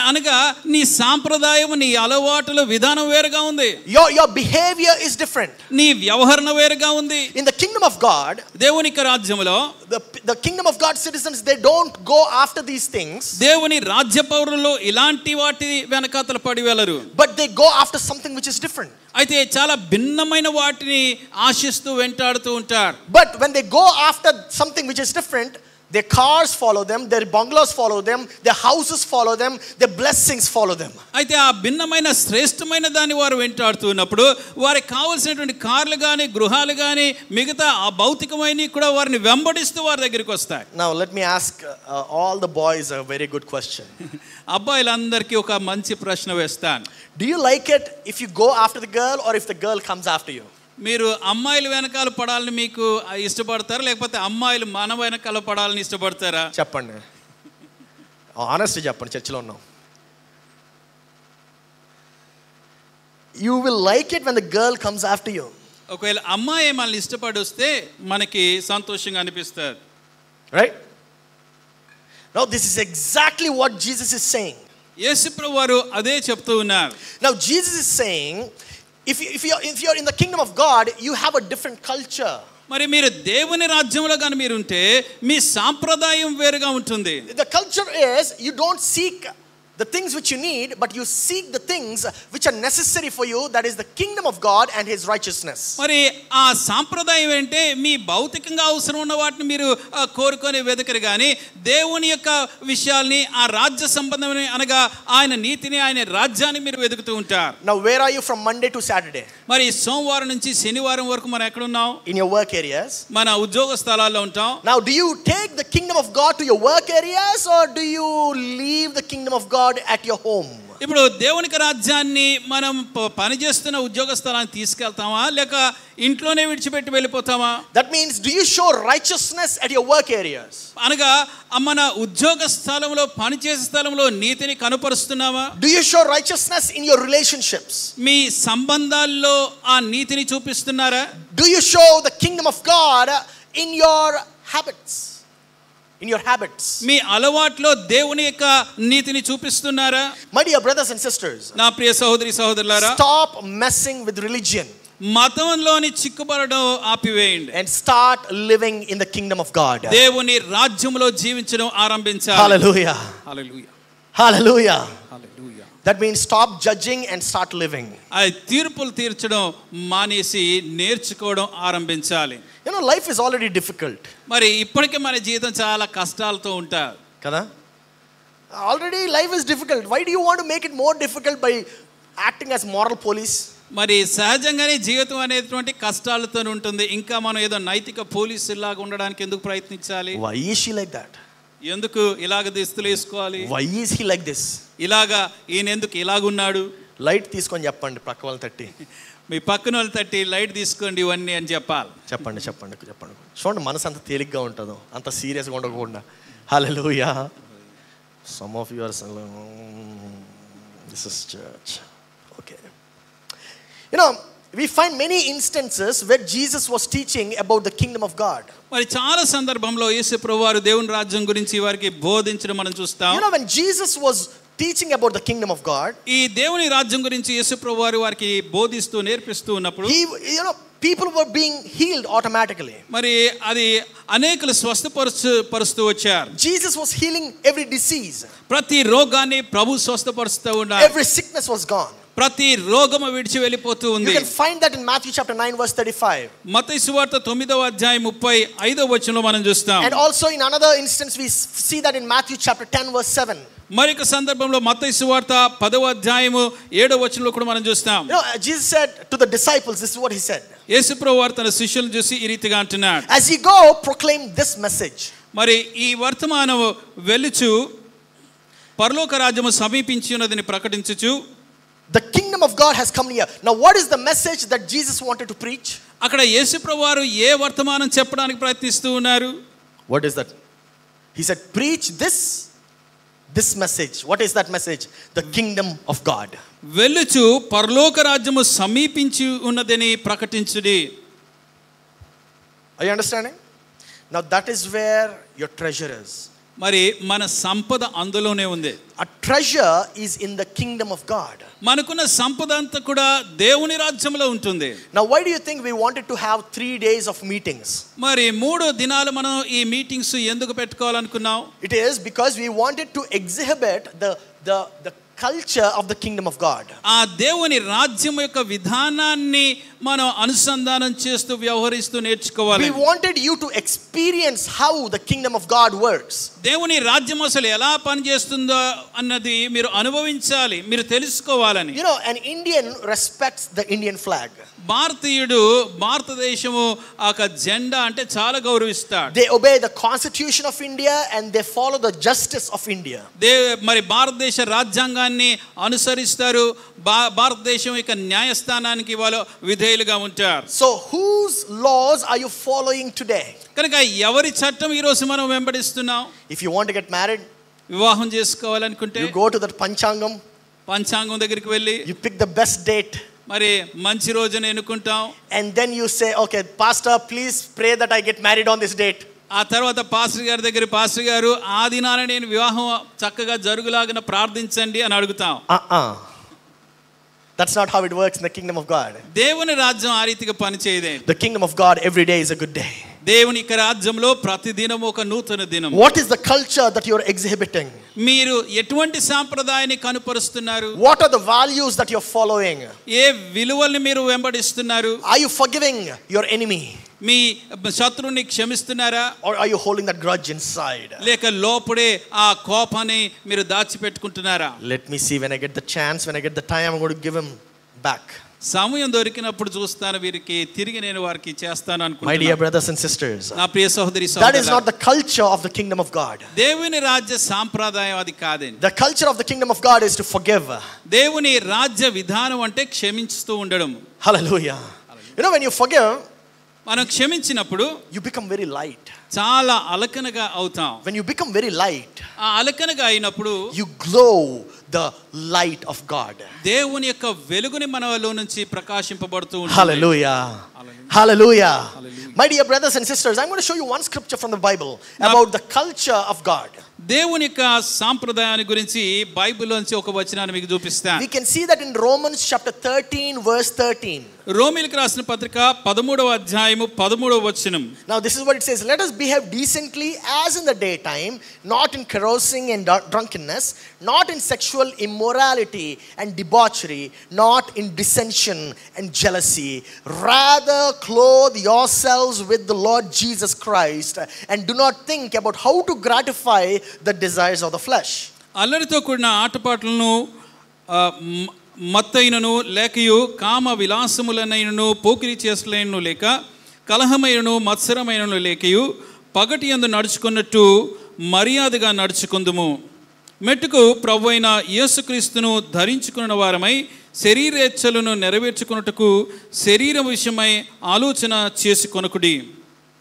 అనగా నీ సాంప్రదాయం, నీ అలవాటుల విధానం వేరుగా ఉంది. Your behavior is different. నీ వ్యవహరణ వేరుగా ఉంది. In the kingdom of God, దేవుని రాజ్యములో the kingdom of God citizens, they don't go after these things. దేవుని రాజ్య పౌరులు ఇలాంటి వాటి వెనకాతల పడి వెళ్ళరు. But they go after something which is different. అయితే చాలా భిన్నమైన వాటిని ఆశిస్తూ వెంటాడుతూ ఉంటారు. But when they go after something which is different, their cars follow them, their bungalows follow them, their houses follow them, their blessings follow them. అయితే ఆ భిన్నమైన శ్రేష్టమైన దాన్ని వారు వెంటాడుతున్నప్పుడు వారికి కావాల్సినటువంటి కార్లు గాని, గృహాలు గాని, మిగతా ఆ భౌతికమైన కూడా వారిని వెంబడిస్తూ వారి దగ్గరికి వస్తాయి. Now let me ask all the boys a very good question. అబ్బాయిలందరికీ ఒక మంచి ప్రశ్న వేస్తాను. Do you like it if you go after the girl or if the girl comes after you? మీరు అమ్మాయిల వెనకాల పడాలని మీకు ఇష్టపడతారా, లేకపోతే అమ్మాయిలు మన వెనకాల పడాలని ఇష్టపడతారా? చెప్పండి, ఆనెస్ట్ చెప్పండి, చర్చిలో ఉన్నాం. You will like it when the girl comes after you. ఒకవేళ అమ్మాయి మనల్ని ఇష్టపడి వస్తే మనకి సంతోషంగా అనిపిస్తుంది. Right? Now this is exactly what Jesus is saying. యేసు ప్రభువారు అదే చెప్తూ ఉన్నారు. Now Jesus is saying, if you're in the kingdom of God, you have a different culture. మరి మీరు దేవుని రాజ్యంలో గాని మీరు ఉంటే మీ సాంప్రదాయం వేరుగా ఉంటుంది. The culture is you don't seek the things which you need, but you seek the things which are necessary for you, that is the kingdom of God and his righteousness. మరి ఆ సాంప్రదాయం అంటే మీ భౌతికంగా అవసరం ఉన్న వాటిని మీరు కోరుకొని వెదకరు గాని దేవుని యొక్క విషయాల్ని, ఆ రాజ్య సంబంధమైన అనగా ఆయన నీతిని, ఆయన రాజ్యాన్ని మీరు వెతుకుతూ ఉంటారు. Now where are you from Monday to Saturday? మరి సోమవారం నుంచి శనివారం వరకు మనం ఎక్కడ ఉన్నాం? In your work areas. మన ఉద్యోగ స్థలాల్లో ఉంటాం. Now do you take the kingdom of God to your work areas or do you leave the kingdom of God at your home? ఇప్పుడు దేవునికి రాజ్యాన్ని మనం పనిచేస్తున్న ఉద్యోగ స్థలానికి తీసుకెళ్తామా, లేక ఇంట్లోనే విడిచిపెట్టి వెళ్ళిపోతామా? That means, do you show righteousness at your work areas? అనగా మన ఉద్యోగ స్థలంలో, పనిచేసే స్థలంలో నీతిని కనపరుస్తున్నామా? Do you show righteousness in your relationships? మీ సంబంధాల్లో ఆ నీతిని చూపిస్తున్నారా? Do you show the kingdom of God in your habits? In your habits. మీ అలవాట్లో దేవుని యొక్క నీతిని చూపిస్తున్నారా? My dear brothers and sisters, నా ప్రియ సహోదరి సహోదరులారా, stop messing with religion. మతంలోని చిక్కుపడడం ఆపివేయండి. And start living in the kingdom of God. దేవుని రాజ్యంలో జీవించడం ఆరంభించాలి. Hallelujah. Hallelujah. Hallelujah. Hallelujah. That means stop judging and start living. ఆ తీర్పులు తీర్చడం మానేసి నేర్చుకోవడం ఆరంభించాలి. You know, life is already difficult. మరి ఇప్పటికే మన జీవితం చాలా కష్టాలతో ఉంటారు కదా? Already life is difficult. Why do you want to make it more difficult by acting as moral police? మరి సహజంగానే జీవితం అనేటువంటి కష్టాలతో ఉంటుంది. ఇంకా మనం ఏదో నైతిక పోలీసు లాగా ఉండడానికి ఎందుకు ప్రయత్నించాలి? Why is she like that? ఎందుకు ఇలాగ దుస్తులు వేసుకోవాలి? Why is he like this? ఇలాగా ఈయన ఎందుకు ఇలాగున్నాడు? లైట్ తీసుకొని చెప్పండి, పక్క వాళ్ళని తట్టి, మీ పక్కన వాళ్ళు తట్టి లైట్ తీసుకోండి ఇవన్నీ అని చెప్పాలి. చెప్పండి చూడండి, మనసు అంత తేలిగ్గా ఉంటుందో, అంత సీరియస్గా ఉండకుండా. హల్లెలూయా. Some of you are saying, this is church. Okay. We find many instances where Jesus was teaching about the kingdom of God. మరి చాలా సందర్భంలో యేసు ప్రభువారు దేవుని రాజ్యం గురించి వారికి బోధించడం మనం చూస్తాం. When Jesus was teaching about the kingdom of God, ఈ దేవుని రాజ్యం గురించి యేసు ప్రభువారు వారికి బోధిస్తూ నేర్పిస్తూ ఉన్నప్పుడు people were being healed automatically. మరి అది అనేకులు స్వస్థపరుస్తూ వచ్చారు. Jesus was healing every disease. ప్రతి రోగాన్ని ప్రభు స్వస్థపరుస్తూ ఉన్నారు. Every sickness was gone. ప్రతి రోగము విడిచి వెళ్ళిపోతూ ఉంది. You can find that in Matthew chapter 9 verse 35. మత్తయి సువార్త 9వ అధ్యాయం 35వ వచనంలో మనం చూస్తాం. And also in another instance we see that in Matthew chapter 10 verse 7. మరొక సందర్భంలో మత్తయి సువార్త 10వ అధ్యాయము 7వ వచనంలో కూడా మనం చూస్తాం. Jesus said to the disciples, this is what he said. యేసు ప్రభువారు తన శిష్యులను చూసి ఈ రీతిగా అంటున్నాడు. As ye go, proclaim this message. మరి ఈ వర్తమానము వెలుచు పరలోక రాజ్యము సమీపించి ఉన్నదని ప్రకటించుచు, the kingdom of God has come near. Now what is the message that Jesus wanted to preach? అక్కడ యేసు ప్రభువారు ఏ వర్తమానం చెప్పడానికి ప్రయత్నిస్తూ ఉన్నారు? What is that? He said, preach this message. What is that message? The kingdom of God. వెలుచు పరలోక రాజ్యము సమీపించి ఉన్నదని ప్రకటించుడి. Are you understanding? Now that is where your treasure is. మరి మన సంపద అందులోనే ఉంది. A treasure is in the kingdom of God. మనకున్న సంపద అంతా కూడా దేవుని రాజ్యంలో ఉంటుంది. Now why do you think we wanted to have 3 days of meetings? మరి 3 దినాలు మనం ఈ మీటింగ్స్ ఎందుకు పెట్టుకోవాలనుకున్నాం? It is because we wanted to exhibit the culture of the kingdom of God. ఆ దేవుని రాజ్యం యొక్క విధానాన్ని మనం అనుసంధానం చేస్తూ వ్యవహరిస్తూ నేర్చుకోవాలి. We wanted you to experience how the kingdom of God works. దేవుని రాజ్యం అసలు ఎలా పనిచేస్తుందో అన్నది మీరు అనుభవించాలి, మీరు తెలుసుకోవాలని. An Indian respects the Indian flag. భారతీయుడు భారతదేశము ఆ జెండా అంటే చాలా గౌరవిస్తాడు. They obey the constitution of India and they follow the justice of India. మరి భారతదేశ రాజ్యాంగాన్ని అనుసరిస్తారు, భారతదేశం యొక్క న్యాయస్థానానికి వాళ్ళు విధేయులుగా ఉంటారు. So whose laws are you following today? కనుక ఎవరి చట్టం ఈ రోజు మనం వెంబడిస్తున్నాం? If you want to get married, వివాహం చేసుకోవాలనుకుంటే you go to that పంచాంగం దగ్గరికి వెళ్ళి you pick the best date. మరి మంచి రోజున ఎన్నుకుంటాం. And then you say, okay pastor, please pray that I get married on this date. ఆ తర్వాత పాస్టర్ గారు ఆ దినాన నేను వివాహం చక్కగా జరుగులాగా ప్రార్థించండి అని అడుగుతాం. That's not how it works in the kingdom of God. దేవుని రాజ్యం ఆ రీతిగా పనిచేయదు. The kingdom of God every day is a good day. దేవుని రాజ్యంలో ప్రతి దినం ఒక నూతన దినం. What is the culture that you are exhibiting? మీరు ఎటువంటి సాంప్రదాయాన్ని కనుపరుస్తున్నారు? What are the values that you are following? ఏ విలువల్ని మీరు వెంబడిస్తున్నారు? Are you forgiving your enemy? మీ శత్రువుని క్షమిస్తున్నారా? Or are you holding that grudge inside? లేక లోపడే ఆ కోపాన్ని మీరు దాచిపెట్టుకుంటున్నారా? Let me see, when I get the chance, when I get the time, I'm going to give him back. సమయం దొరికినప్పుడు చూస్తాను, వీరికి తిరిగి నేను వారికి చేస్తాను అనుకుంటున్నాను. My dear brothers and sisters, నా ప్రియ సహోదరి సహోదరులారా, that is not the culture of the kingdom of God. దేవుని రాజ్య సాంప్రదాయం అది కాదండి. The culture of the kingdom of God is to forgive. దేవుని రాజ్య విధానం అంటే క్షమించుతూ ఉండడం. Hallelujah. When you forgive, మనం క్షమించినప్పుడు you become very light. చాలా అలకనగా అవుతాం. When you become very light, ఆ అలకనగా అయినప్పుడు you glow the light of God. దేవుని యొక్క వెలుగుని మనలో నుంచి ప్రకాశింపబడుతూ ఉంటుంది. Hallelujah. Hallelujah. My dear brothers and sisters, I'm going to show you one scripture from the Bible about the culture of God. దేవుని యొక్క సాంప్రదాయాన్ని గురించి బైబిల్ నుంచి ఒక వచనాన్ని మీకు చూపిస్తాను. We can see that in Romans chapter 13 verse 13. రోమీయులకు రాసిన పత్రిక 13వ అధ్యాయము 13వ వచనం. Now this is what it says, let us behave decently as in the daytime, not in carousing and drunkenness, not in sexual immorality and debauchery, not in dissension and jealousy, rather clothe yourselves with the Lord Jesus Christ and do not think about how to gratify the desires of the flesh. అల్లరితో కూడిన ఆటపాటలను మత్తైనను లేకయు కామ విలాసములనైనను పోకిరి చేసలైనను లేక కలహమైనను మత్సరమైనను లేకయు పగటి యందు నడుచుకున్నట్టు మర్యాదగా నడుచుకుందుము. మెట్టుకు ప్రభువైన యేసుక్రీస్తును ధరించుకున్న వారమై శరీరేచ్ఛలను నెరవేర్చుకొనుటకు శరీరం విషయమై ఆలోచన చేసుకొనుకుడి.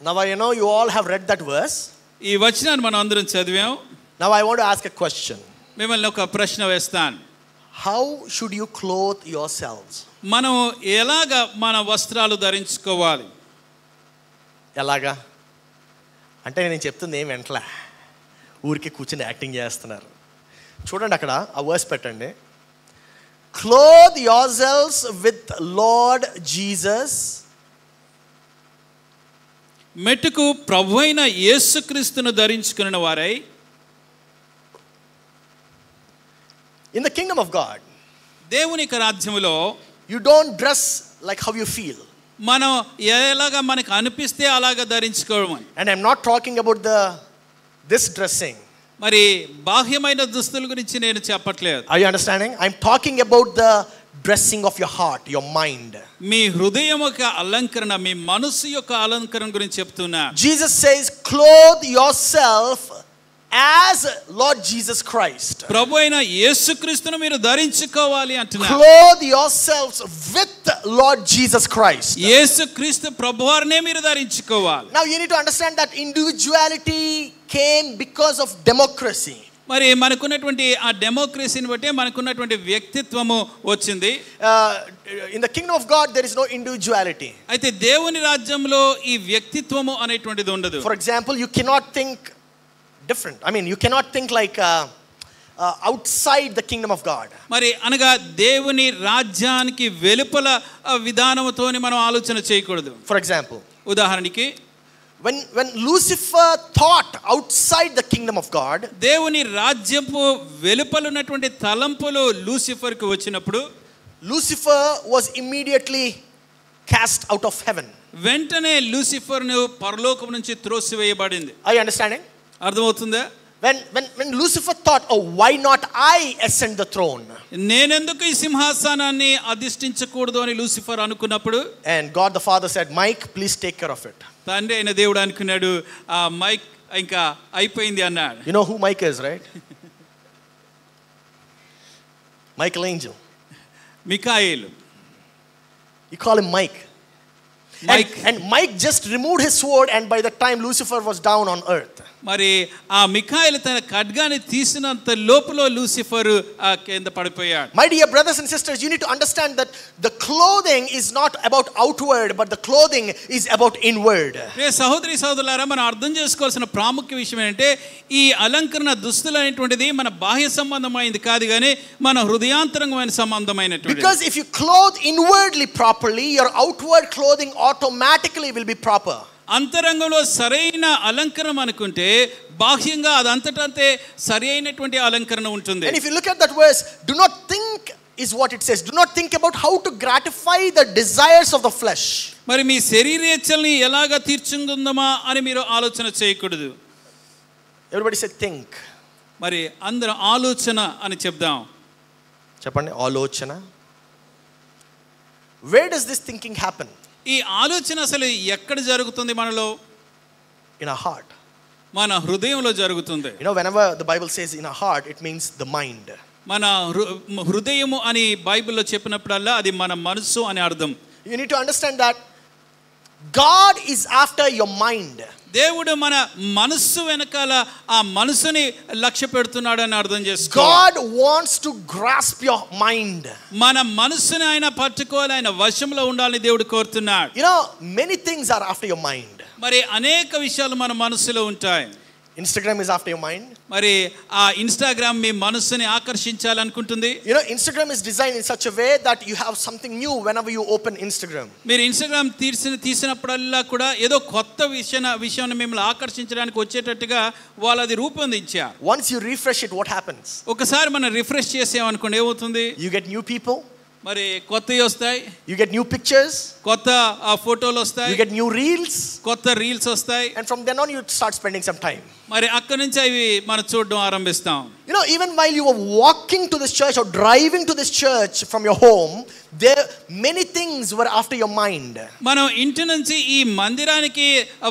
Now I know you all have read that verse. ఈ వచనాన్ని మనం అందరం చదివాం. Now I want to ask a question. మిమ్మల్ని ఒక ప్రశ్న వేస్తాను. How should you clothe yourselves? మనం ఎలాగా మన వస్త్రాలు ధరించుకోవాలి? ఎలాగా అంటే నేను చెప్తుంది ఏం వెంటలా ఊరికి కూర్చొని యాక్టింగ్ చేస్తున్నారు. చూడండి అక్కడ ఆ వర్స్ పెట్టండి. Clothe yourselves with Lord Jesus. మెట్టుకు ప్రభువైన యేసుక్రీస్తును ధరించుకున్న వారై. In the kingdom of God, దేవుని రాజ్యములో you don't dress like how you feel. మనం ఎలాగా మనకు అనిపిస్తే అలాగా ధరించుకోవడం. And I'm not talking about this dressing. మరి బాహ్యమైన దుస్తుల గురించి నేను చెప్పట్లేదు. Are you understanding? I'm talking about the dressing of your heart, your mind. మీ హృదయం యొక్క అలంకరణ, మీ మనసు యొక్క అలంకరణ గురించి చెప్తున్నా. Jesus says, clothe yourself as Lord Jesus Christ. ప్రభువైన యేసుక్రీస్తును మీరు ధరించుకోవాలి అంటున్నారు. Clothe yourselves with Lord Jesus Christ. యేసుక్రీస్తు ప్రభువారినే మీరు ధరించుకోవాలి. Now you need to understand that individuality came because of democracy. మరి మనకున్నటువంటి ఆ డెమోక్రసీని బట్టి మనకున్నటువంటి వ్యక్తిత్వము వచ్చింది. In the kingdom of God there is no individuality. అయితే దేవుని రాజ్యంలో ఈ వ్యక్తిత్వము అనేటువంటిది ఉండదు. For example, you cannot think different. I mean, you cannot think like outside the kingdom of God. మరి అనగా దేవుని రాజ్యానికి వెలుపల విధానముతోని మనం ఆలోచన చేయకూడదు. For example, ఉదాహరణకి when Lucifer thought outside the kingdom of God, దేవుని రాజ్యపు వెలుపల ఉన్నటువంటి తలంపులు లూసిఫర్కు వచ్చినప్పుడు Lucifer was immediately cast out of heaven. వెంటనే లూసిఫర్ను పరలోకం నుంచి త్రోసివేయబడింది. Are you understanding? అర్థమవుతుందా? When Lucifer thought, oh, why not I ascend the throne? నేనెందుకు ఈ సింహాసనాన్ని అధిష్ఠించకూడదు అని లూసిఫర్ అనుకున్నప్పుడు, and God the Father said, Mike, please take care of it. తండ్రి అయిన దేవుడు అనుకున్నాడు, ఆ మైక్ ఇంకా అయిపోయింది అన్నాడు. You know who Mike is, right? Michaelangel. మిఖాయేలు. You call him Mike. And Mike just removed his sword, and by the time Lucifer was down on earth. మరి ఆ మిఖాయేలు తన ఖడ్గాన్ని తీసినంత లోపల లూసిఫర్ ఆ కింద పడిపోయాడు. My dear brothers and sisters, you need to understand that the clothing is not about outward, but the clothing is about inward. సహోదరి సహోదరులారా, మనం అర్థం చేసుకోవాల్సిన ప్రాముఖ్య విషయం ఏంటంటే ఈ అలంకరణ దుస్తులు అనేటువంటిది మన బాహ్య సంబంధమైనది కాదు కానీ మన హృదయాంతరంగమైన సంబంధమైనటువంటిది. Because if you clothe inwardly properly, your outward clothing automatically will be proper. అంతరంగంలో సరైన అలంకరణ అనుకుంటే బాహ్యంగా అదంతటంతే సరైనటువంటి అలంకరణ ఉంటుంది. And if you look at that verse, do not think is what it says. Do not think about how to gratify the desires of the flesh. మరి మీ శరీరేచ్ఛల్ని ఎలాగా తీర్చుకుందామా అని మీరు ఆలోచన చేయకూడదు. Everybody say think. మరి అందరూ ఆలోచన అని చెప్దాం. చెప్పండి ఆలోచన. Where does this thinking happen? ఈ ఆలోచన అసలు ఎక్కడ జరుగుతుంది మనలో? In our heart. మన హృదయంలో జరుగుతుంది. You know, whenever the Bible says in our heart, it means the mind. మన హృదయము అని బైబిల్లో చెప్పినప్పుడల్లా అది మన మనసు అని అర్థం. You need to understand that God is after your mind. దేవుడు మన మనస్సు వెనకాల ఆ మనసుని లక్ష్య పెడుతున్నాడు అని అర్థం చేసుకో. God wants to grasp your mind. మన మనసుని ఆయన పట్టుకోవాలి, ఆయన వశంలో ఉండాలని దేవుడు కోరుతున్నాడు. You know, many things are after your mind. మరి అనేక విషయాలు మన మనసులో ఉంటాయి. Instagram is after your mind. మరి ఆ ఇన్స్టాగ్రామ్ మీ మనసుని ఆకర్షించాలనుకుంటుంది. You know, Instagram is designed in such a way that you have something new whenever you open Instagram. మీరు ఇన్స్టాగ్రామ్ తీసినప్పుడల్లా కూడా ఏదో కొత్త విషయాన్ని మిమ్మల్ని ఆకర్షించడానికి వచ్చేటట్టుగా వాళ్ళు అది రూపొందించారు. Once you refresh it, what happens? ఒకసారి మనం రిఫ్రెష్ చేసామనుకోండి ఏమవుతుంది? You get new people. మరి కొత్తవి వస్తాయి. You get new pictures. కొత్త ఫోటోలు వస్తాయి. You get new reels. కొత్త రీల్స్ వస్తాయి. And from then on you start spending some time. మరి అక్కడి నుంచి అవి మనం చూడడం ఆరంభిస్తాం. You know, even while you were walking to this church or driving to this church from your home, there many things were after your mind. మనం ఇంటి నుంచి ఈ మందిరానికి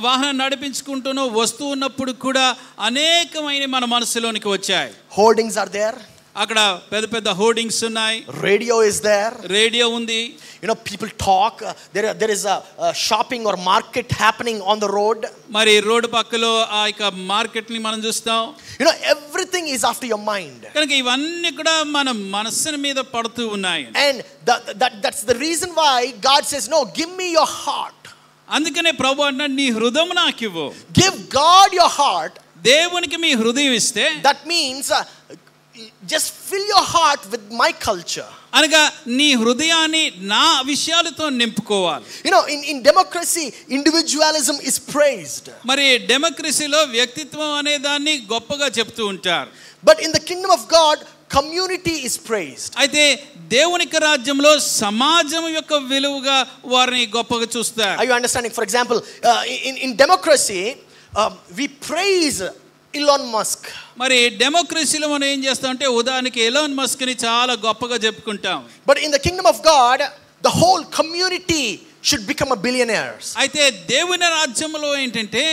వాహనం నడిపించుకుంటూనో వస్తూ ఉన్నప్పుడు కూడా అనేకమైన మన మనసులోనికి వచ్చాయి. Hoardings are there. అక్కడ పెద్ద పెద్ద హోర్డింగ్స్ ఉన్నాయి. Radio is there. రేడియో ఉంది. You know, people talk. There is a shopping or market happening on the road. మరి రోడ్డు పక్కలో ఆ యొక్క మార్కెట్ ని మనం చూస్తాం. You know, everything is after your mind. కనుక ఇవన్నీ కూడా మన మనస్సు మీద పడుతూ ఉన్నాయి. And that's the reason why God says, no, give me your heart. అందుకనే ప్రభువు అన్నాడు, నీ హృదయం నాకు ఇవ్వు. Give God your heart. దేవునికి మీ హృదయం ఇస్తే, that means just fill your heart with my culture. అనగా నీ హృదయాన్ని నా విషయాలతో నింపుకోవాలి. You know, in democracy individualism is praised. మరి డెమోక్రసీలో వ్యక్తిత్వం అనే దాన్ని గొప్పగా చెప్తూ ఉంటారు. But in the kingdom of God community is praised. అయితే దేవుని రాజ్యంలో సమాజం యొక్క విలువగా వారిని గొప్పగా చూస్తారు. Are you understanding? For example, in democracy we praise Elon Musk. మరి డెమోక్రసీలో మనం ఏం చేస్తాం అంటే ఉదాహరణకి ఎలాన్ మస్క్ ని చాలా గొప్పగా చెప్పుకుంటాం. But in the kingdom of God the whole community should become a billionaires. అయితే దేవుని రాజ్యంలో ఏంటంటే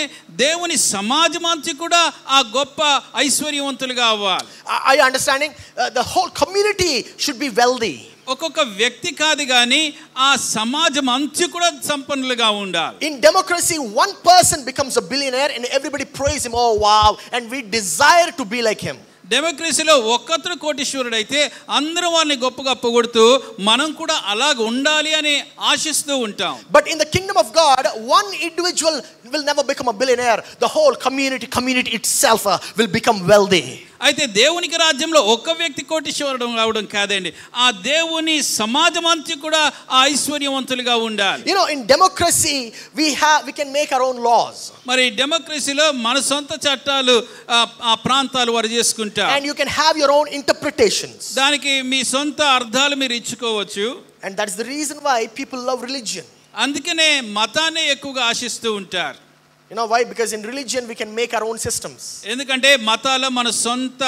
దేవుని సమాజం అంతా కూడా ఆ గొప్ప ఐశ్వర్యవంతులుగా అవ్వాలి. Are you understanding? The whole community should be wealthy. ఒక్కొక్క వ్యక్తి కాదు గాని ఆ సమాజం అంతా కూడా సంపన్నులుగా ఉండాలి. In democracy one person becomes a billionaire and everybody praise him. Oh wow, and we desire to be like him. డెమోక్రసీలో ఒక్కతరు కోటీశ్వరుడు అయితే అందరూ వారిని గొప్పగా పొగుడుతూ మనం కూడా అలాగ ఉండాలి అని ఆశిస్తూ ఉంటాం. But in the kingdom of God one individual will never become a billionaire. The whole community itself will become wealthy. అయితే దేవునికి రాజ్యంలో ఒక్క వ్యక్తి కోటీశ్వరుడు అవడం కాదండి, ఆ దేవుని సమాజం అంతా కూడా ఆ ఐశ్వర్యవంతులుగా ఉండాలి. You know, in democracy we can make our own laws. మరి డెమోక్రసీలో మన సొంత చట్టాలు ఆ ప్రాంతాలు వారు చేసుకుంటారు. And you can have your own interpretations. దానికి మీ సొంత అర్థాలు మీరు ఇచ్చుకోవచ్చు. And that's the reason why people love religion. అందుకనే మతాన్ని ఎక్కువగా ఆశిస్తూ ఉంటారు. You know why? Because in religion we can make our own systems. ఎందుకంటే మతాల మన సొంత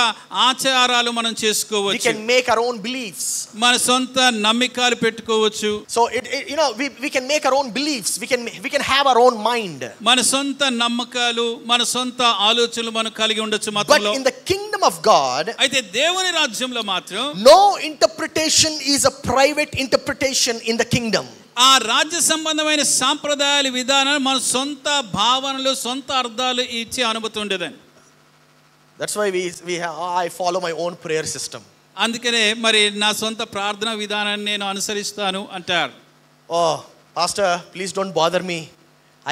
ఆచారాలు మనం చేసుకోవచ్చు. We can make our own beliefs. మన సొంత నమ్మకాలు పెట్టుకోవచ్చు. So you know we can make our own beliefs. We can have our own mind. మన సొంత నమ్మకాలు మన సొంత ఆలోచనలు మనం కలిగి ఉండొచ్చు మతంలో. But in the kingdom of God, అయితే దేవుని రాజ్యంలో మాత్రం no interpretation is a private interpretation in the kingdom. ఆ రాజ్య సంబంధమైన సాంప్రదాయాల విధానాలు మన సొంత భావనలు సొంత అర్థాలు ఇచ్చే అనుమతి ఉండేదని. That's why I follow my own prayer system. అందుకనే మరి నా సొంత ప్రార్థన విధానాన్ని నేను అనుసరిస్తాను అంటారు. Oh pastor, please don't bother me.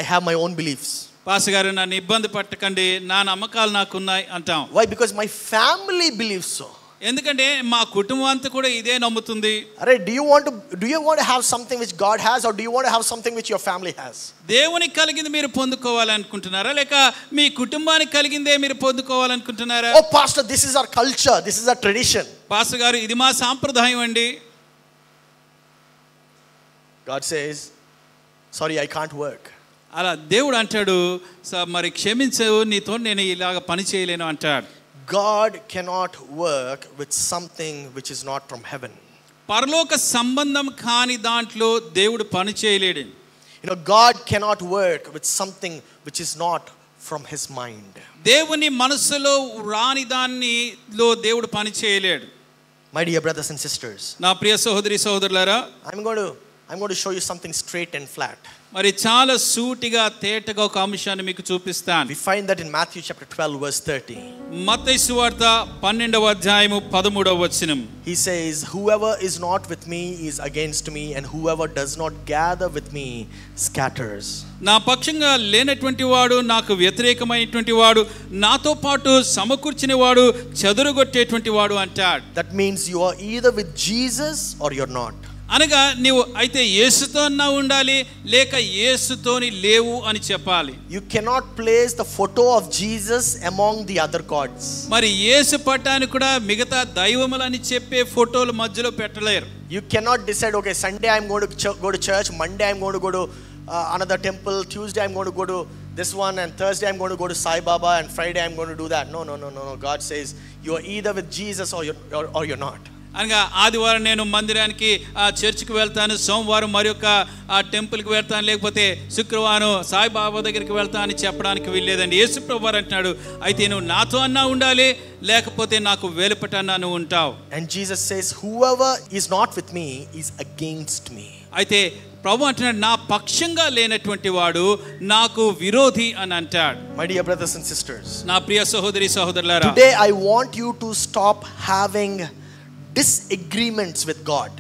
I have my own beliefs. Pastor గారు నన్ను ఇబ్బంది పట్టకండి, నా నమ్మకాలు నాకున్నాయి అంటాం. Why? Because my family believes so. ఎందుకంటే మా కుటుంబం అంతా కూడా ఇదే నమ్ముతుంది. Arey, do you want to have something which God has, or do you want to have something which your family has? దేవునికి కలిగింది మీరు పొందుకోవాలనుకుంటున్నారా లేక మీ కుటుంబానికి కలిగిందే మీరు పొందుకోవాలనుకుంటున్నారా? Oh pastor, this is our culture, this is our tradition. Pastor గారు ఇది మా సాంప్రదాయం అండి. God says, sorry, I can't work. అలా దేవుడు అంటాడు, మరి క్షమించు, నీతో నేను ఇలాగ పని చేయలేను అంటాడు. God cannot work with something which is not from heaven. పరలోక సంబంధం కాని దాంట్లో దేవుడు పని చేయలేడు. You know, God cannot work with something which is not from his mind. దేవుని మనసులో రాని దానిలో దేవుడు పని చేయలేడు. My dear brothers and sisters, నా ప్రియ సహోదరి సహోదరులారా, I'm going to show you something straight and flat. మరి చాలా సూటిగా తేటగా ఒక అంశాన్ని మీకు చూపిస్తాను. We find that in Matthew chapter 12 verse 30. మత్తయి సువార్త 12వ అధ్యాయము 13వ వచనం. He says, whoever is not with me is against me, and whoever does not gather with me scatters. నా పక్షంగా లేనటువంటి వాడు నాకు వ్యతిరేకమైనటువంటి వాడు నాతో పాటు సమకూర్చిన వాడు చెదరగొట్టేటువంటి వాడు అంటాడు. That means you are either with Jesus or you're not. అనగా నీవు అయితే యేసుతో ఉండాలి లేక యేసుతోని లేవు అని చెప్పాలి. You cannot place the photo of Jesus among the other gods. మరి యేసు పటాన్ని కూడా మిగతా దైవములని చెప్పే ఫోటోల మధ్యలో పెట్టలేరు. You cannot decide, okay, Sunday I'm going to go to church, Monday I'm going to go to another temple, Tuesday I'm going to go to this one, and Thursday I'm going to go to Sai Baba, and Friday I'm going to do that. No. God says you are either with Jesus or you're not. అనగా ఆదివారం నేను మందిరానికి చర్చికి వెళ్తాను, సోమవారం మరొక టెంపుల్కి వెళ్తాను, లేకపోతే శుక్రవారం సాయిబాబా దగ్గరికి వెళ్తాను అని చెప్పడానికి వీల్లేదండి. యేసు ప్రభువు వారు అంటున్నాడు, అయితే నువ్వు నాతో అన్నా ఉండాలి లేకపోతే నాకు వెలుపటన్నా నువ్వు ఉంటావు. And Jesus says, whoever is not with me is against me. అయితే ప్రభు అంటున్నాడు, నా పక్షంగా లేనటువంటి వాడు నాకు విరోధి అని అంటాడు. My dear brothers and sisters, నా ప్రియ సహోదరి సహోదరులారా, today I want you to stop having disagreements with God.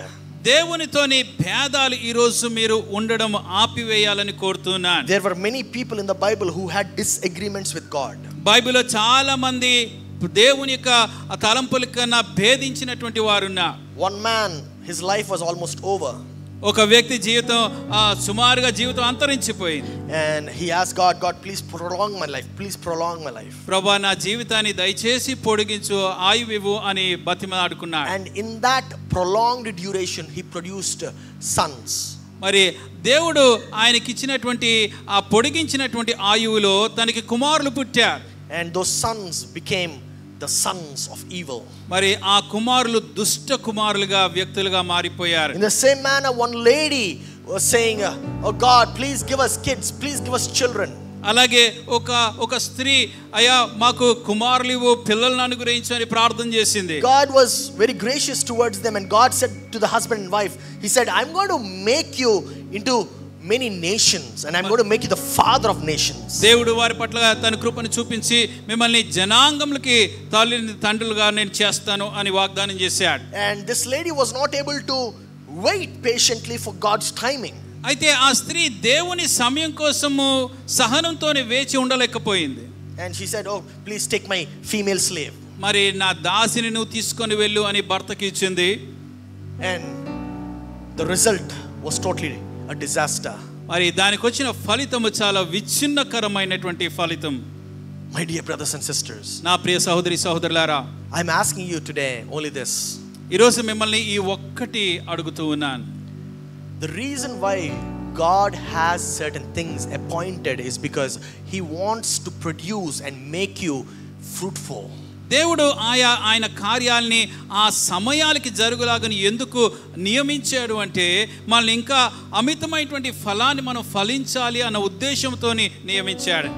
దేవునితోని భేదాలు ఈ రోజు మీరు ఉండడం ఆపివేయాలని కోరుతున్నాను. There were many people in the Bible who had disagreements with God. బైబిల్లో చాలా మంది దేవుని యొక్క తలంపుల కన్నా భేదించినటువంటి వారు ఉన్నారు. One man, his life was almost over. ఒక వ్యక్తి జీవితం సుమారుగా జీవితం అంతరించిపోయింది. And he asked God, please prolong my life, please prolong my life. ప్రభువా నా జీవితాన్ని దయచేసి పొడిగించు, ఆయువివ్వు అని బతిమలాడుకున్నాడు. And in that prolonged duration he produced sons. మరి దేవుడు ఆయనకి ఇచ్చినటువంటి ఆ పొడిగించినటువంటి ఆయువులో తనకి కుమారులు పుట్టారు. And those sons became the sons of evil. మరి ఆ కుమారులు దుష్ట కుమారులుగా వ్యక్తులుగా మారిపోయారు. In the same manner, one lady was saying, oh God, please give us kids, please give us children. అలాగే ఒక స్త్రీ, అయ్యా మాకు కుమారులు పిల్లలను అనుగ్రహించు అని ప్రార్థన చేసింది. God was very gracious towards them, and God said to the husband and wife, he said, I'm going to make you into many nations, and I'm going to make you the father of nations. దేవుడు వారి పట్ల తన కృపను చూపించి మిమ్మల్ని జనాంగములకి తండ్రులుగా నేను చేస్తాను అని వాగ్దానం చేశాడు. And this lady was not able to wait patiently for God's timing. అయితే ఆ స్త్రీ దేవుని సమయం కోసము సహనంతోనే వేచి ఉండలేకపోయింది. And she said, oh, please take my female slave. మరి నా దాసిని నువ్వు తీసుకొని వెళ్ళు అని భర్తకి ఇచ్చింది. And the result was totally a disaster. మరి దానికి వచ్చిన ఫలితము చాలా విచ్ఛిన్నకరమైనటువంటి ఫలితం. My dear brothers and sisters, నా ప్రియ సహోదరి సహోదరులారా, I'm asking you today only this. ఈ రోజు మిమ్మల్ని ఈ ఒక్కటి అడుగుతూ ఉన్నాను. The reason why God has certain things appointed is because he wants to produce and make you fruitful. దేవుడు ఆయన కార్యాలని ఆ సమయాలకి జరుగులాగని ఎందుకు నియమించాడు అంటే మనల్ని ఇంకా అమితమైనటువంటి ఫలాన్ని మనం ఫలించాలి అన్న ఉద్దేశంతో నియమించాడు.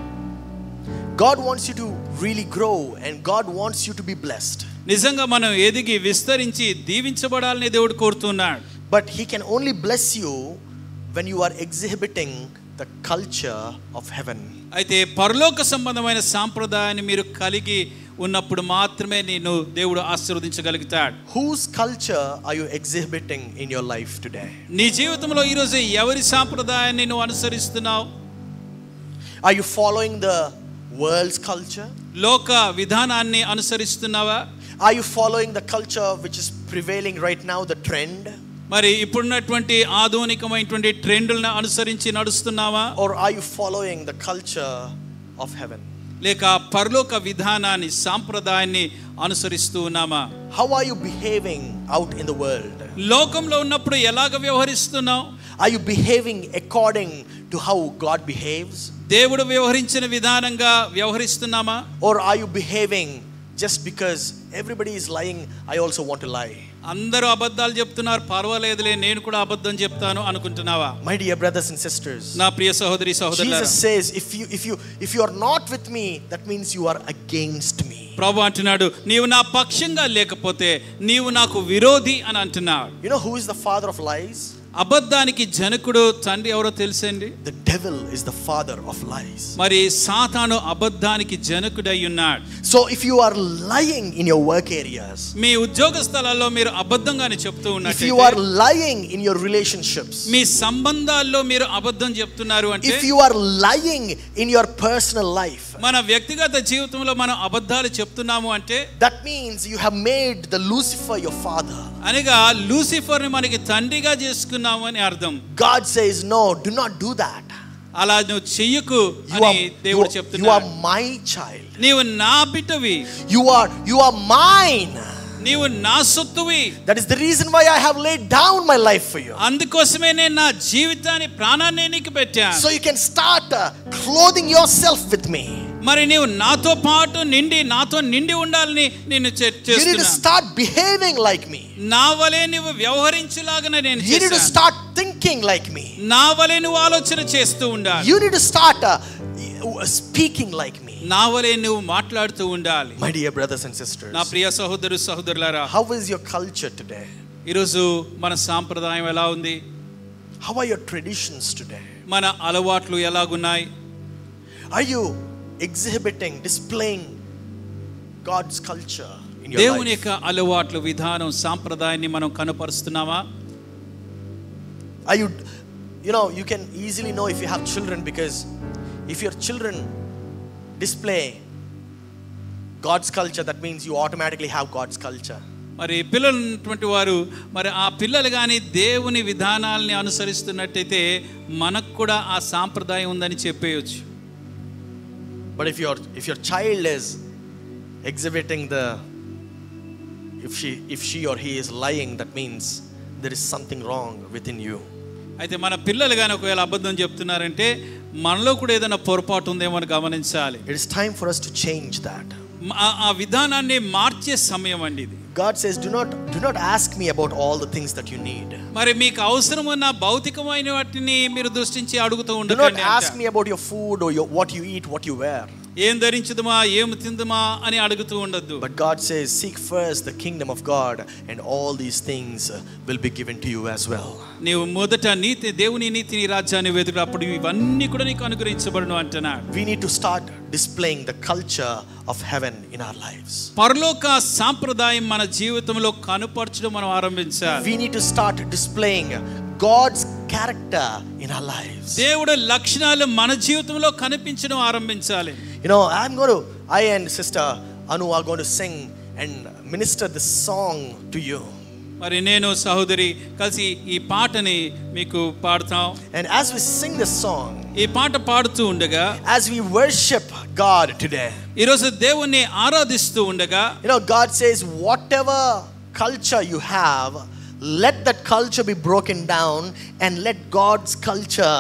God wants you to really grow, and God wants you to be blessed. నిజంగా మనం ఎదిగి విస్తరించి దీవించబడాలని దేవుడు కోరుతున్నాడు. But he can only bless you when you are exhibiting the culture of heaven. అయితే పరలోక సంబంధమైన సాంప్రదాయాన్ని మీరు కలిగి ఉన్నప్పుడు మాత్రమే నిన్ను దేవుడు ఆశీర్వదించగలుగుతాడు. Whose culture are you exhibiting in your life today? నీ జీవితంలో ఈ రోజు ఎవరి సాంప్రదాయాన్ని నువ్వు అనుసరిస్తున్నావు? Are you following the world's culture? లోక విధానాన్ని అనుసరిస్తున్నావా? Are you following the culture which is prevailing right now, the trend? మరి ఇప్పుడున్నటువంటి ఆధునికమైనటువంటి ట్రెండ్లను అనుసరించి నడుస్తున్నావా? Or are you following the culture of heaven? లేక పరలోక విధానాన్ని సాంప్రదాయాన్ని అనుసరిస్తూ ఉన్నామా? How are you behaving out in the world? లోకంలో ఉన్నప్పుడు ఎలాగ వ్యవహరిస్తున్నావు? Are you behaving according to how God behaves? దేవుడు వ్యవహరించిన విధానంగా వ్యవహరిస్తున్నామా? Or are you behaving just because everybody is lying, I also want to lie? అందరూ అబద్ధాలు చెప్తున్నారు, పర్వాలేదులే నేను కూడా అబద్ధం చెప్తాను అనుకుంటున్నావా? My dear brothers and sisters, నా ప్రియ సహోదరి సహోదరులారా, Jesus says, if you are not with me, that means you are against me. ప్రభు అంటున్నాడు, నీవు నా పక్షంగా లేకపోతే నీవు నాకు విరోధి అని అంటున్నాడు. You know who is the father of lies? అబద్ధానికి జనకుడు తండ్రి ఎవరో తెలుసండి? The devil is the father of lies. మరి సాతాను అబద్ధానికి జనకుడై ఉన్నాడు. So if you are lying in your work areas, మీ ఉద్యోగ స్థలాల్లో మీరు అబద్ధంగానే చెప్తూ ఉన్నట్లయితే, if you are lying in your relationships, మీ సంబంధాల్లో మీరు అబద్ధం చెప్తున్నారు అంటే, if you are lying in your personal life, మన వ్యక్తిగత జీవితంలో మనం అబద్ధాలు చెప్తున్నాము అంటే, that means you have made the Lucifer your father. అనగా లూసిఫర్ ని మనకి తండ్రిగా చేసుకున్నాము అని అర్థం. God says no, do not do that. అలా నువ్వు చెయ్యకు అని దేవుడు చెప్తున్నాడు. You are my child. నీవు నా బిడ్డవి. You are mine. నీవు నా సొత్తువి. That is the reason why I have laid down my life for you. అందుకోసమే నేను నా జీవితాన్ని ప్రాణాన్ని నీకు పెట్టాను. So you can start clothing yourself with me. మరి నీవు నాతో పాటు నాతో నిండి ఉండాలని నేను చేస్తున్నాను. You need to start behaving like me. నా వలే నువ్వు వ్యవహరించులాగానే నేను చేస్తాను. You need to start thinking like me. నా వలే నువ్వు ఆలోచన చేస్తూ ఉండాలి. You need to start speaking like me. నా వలే నువ్వు మాట్లాడుతూ ఉండాలి. My dear brothers and sisters, నా ప్రియ సహోదరు సహోదరులారా, how is your culture today? ఈరోజు మన సాంప్రదాయం ఎలా ఉంది? How are your traditions today? మన అలవాట్లు ఎలాగున్నాయి? Are you exhibiting, displaying God's culture in your దేవుని life? యొక్క అలవాట్లు, విధానం, సాంప్రదాయాన్ని మనం కనపరుస్తున్నామా? Are you can easily know if you have children, because if your children display God's culture, that means you automatically have God's culture. మరి పిల్లలు ఉన్నటువంటి వారు, మరి ఆ పిల్లలు కానీ దేవుని విధానాలని అనుసరిస్తున్నట్టయితే మనకు కూడా ఆ సాంప్రదాయం ఉందని చెప్పేయచ్చు. But if your child is exhibiting if she or he is lying, that means there is something wrong within you. అయితే మన పిల్లలు కానీ ఒకవేళ అబద్ధం చెప్తున్నారంటే మనలో కూడా ఏదైనా పొరపాటు ఉందేమో అని గమనించాలి. It is time for us to change that. ఆ విధానాన్ని మార్చే సమయం అండి ఇది. God says, do not ask me about all the things that you need. మరి మీకు అవసరమైన భౌతికమైన వాటిని మీరు దృష్టించి అడుగుతూ ఉండకండి. Do not ask me about your food or what you eat, what you wear. ఏం ధరించుదుమా, ఏం తిందుమా అని అడుగుతూ ఉండొద్దు. But God says, seek first the kingdom of God and all these things will be given to you as well. నీవు మొదట దేవుని నీతిని రాజ్యాన్ని వెతుకు, అప్పుడు ఇవన్నీ కూడా నీకు అనుగ్రహించబడును అంటున్నాడు. We need to start displaying the culture of heaven in our lives. పరలోక సాంప్రదాయం మన జీవితంలో కనపరచడం మనం ఆరంభించాలి. We need to start displaying God's character in our lives. దేవుడి లక్షణాలు మన జీవితంలో కనిపించడం ఆరంభించాలి. I and sister Anu are going to sing and minister this song to you. మరి నేను సహోదరి కలిసి ఈ పాటని మీకు పాడతాం. And as we sing this song, ఈ పాట పాడుతూ ఉండగా, as we worship God today, ఈ రోజు దేవుణ్ణి ఆరాధిస్తూ ఉండగా, God says, whatever culture you have, let that culture be broken down and let God's culture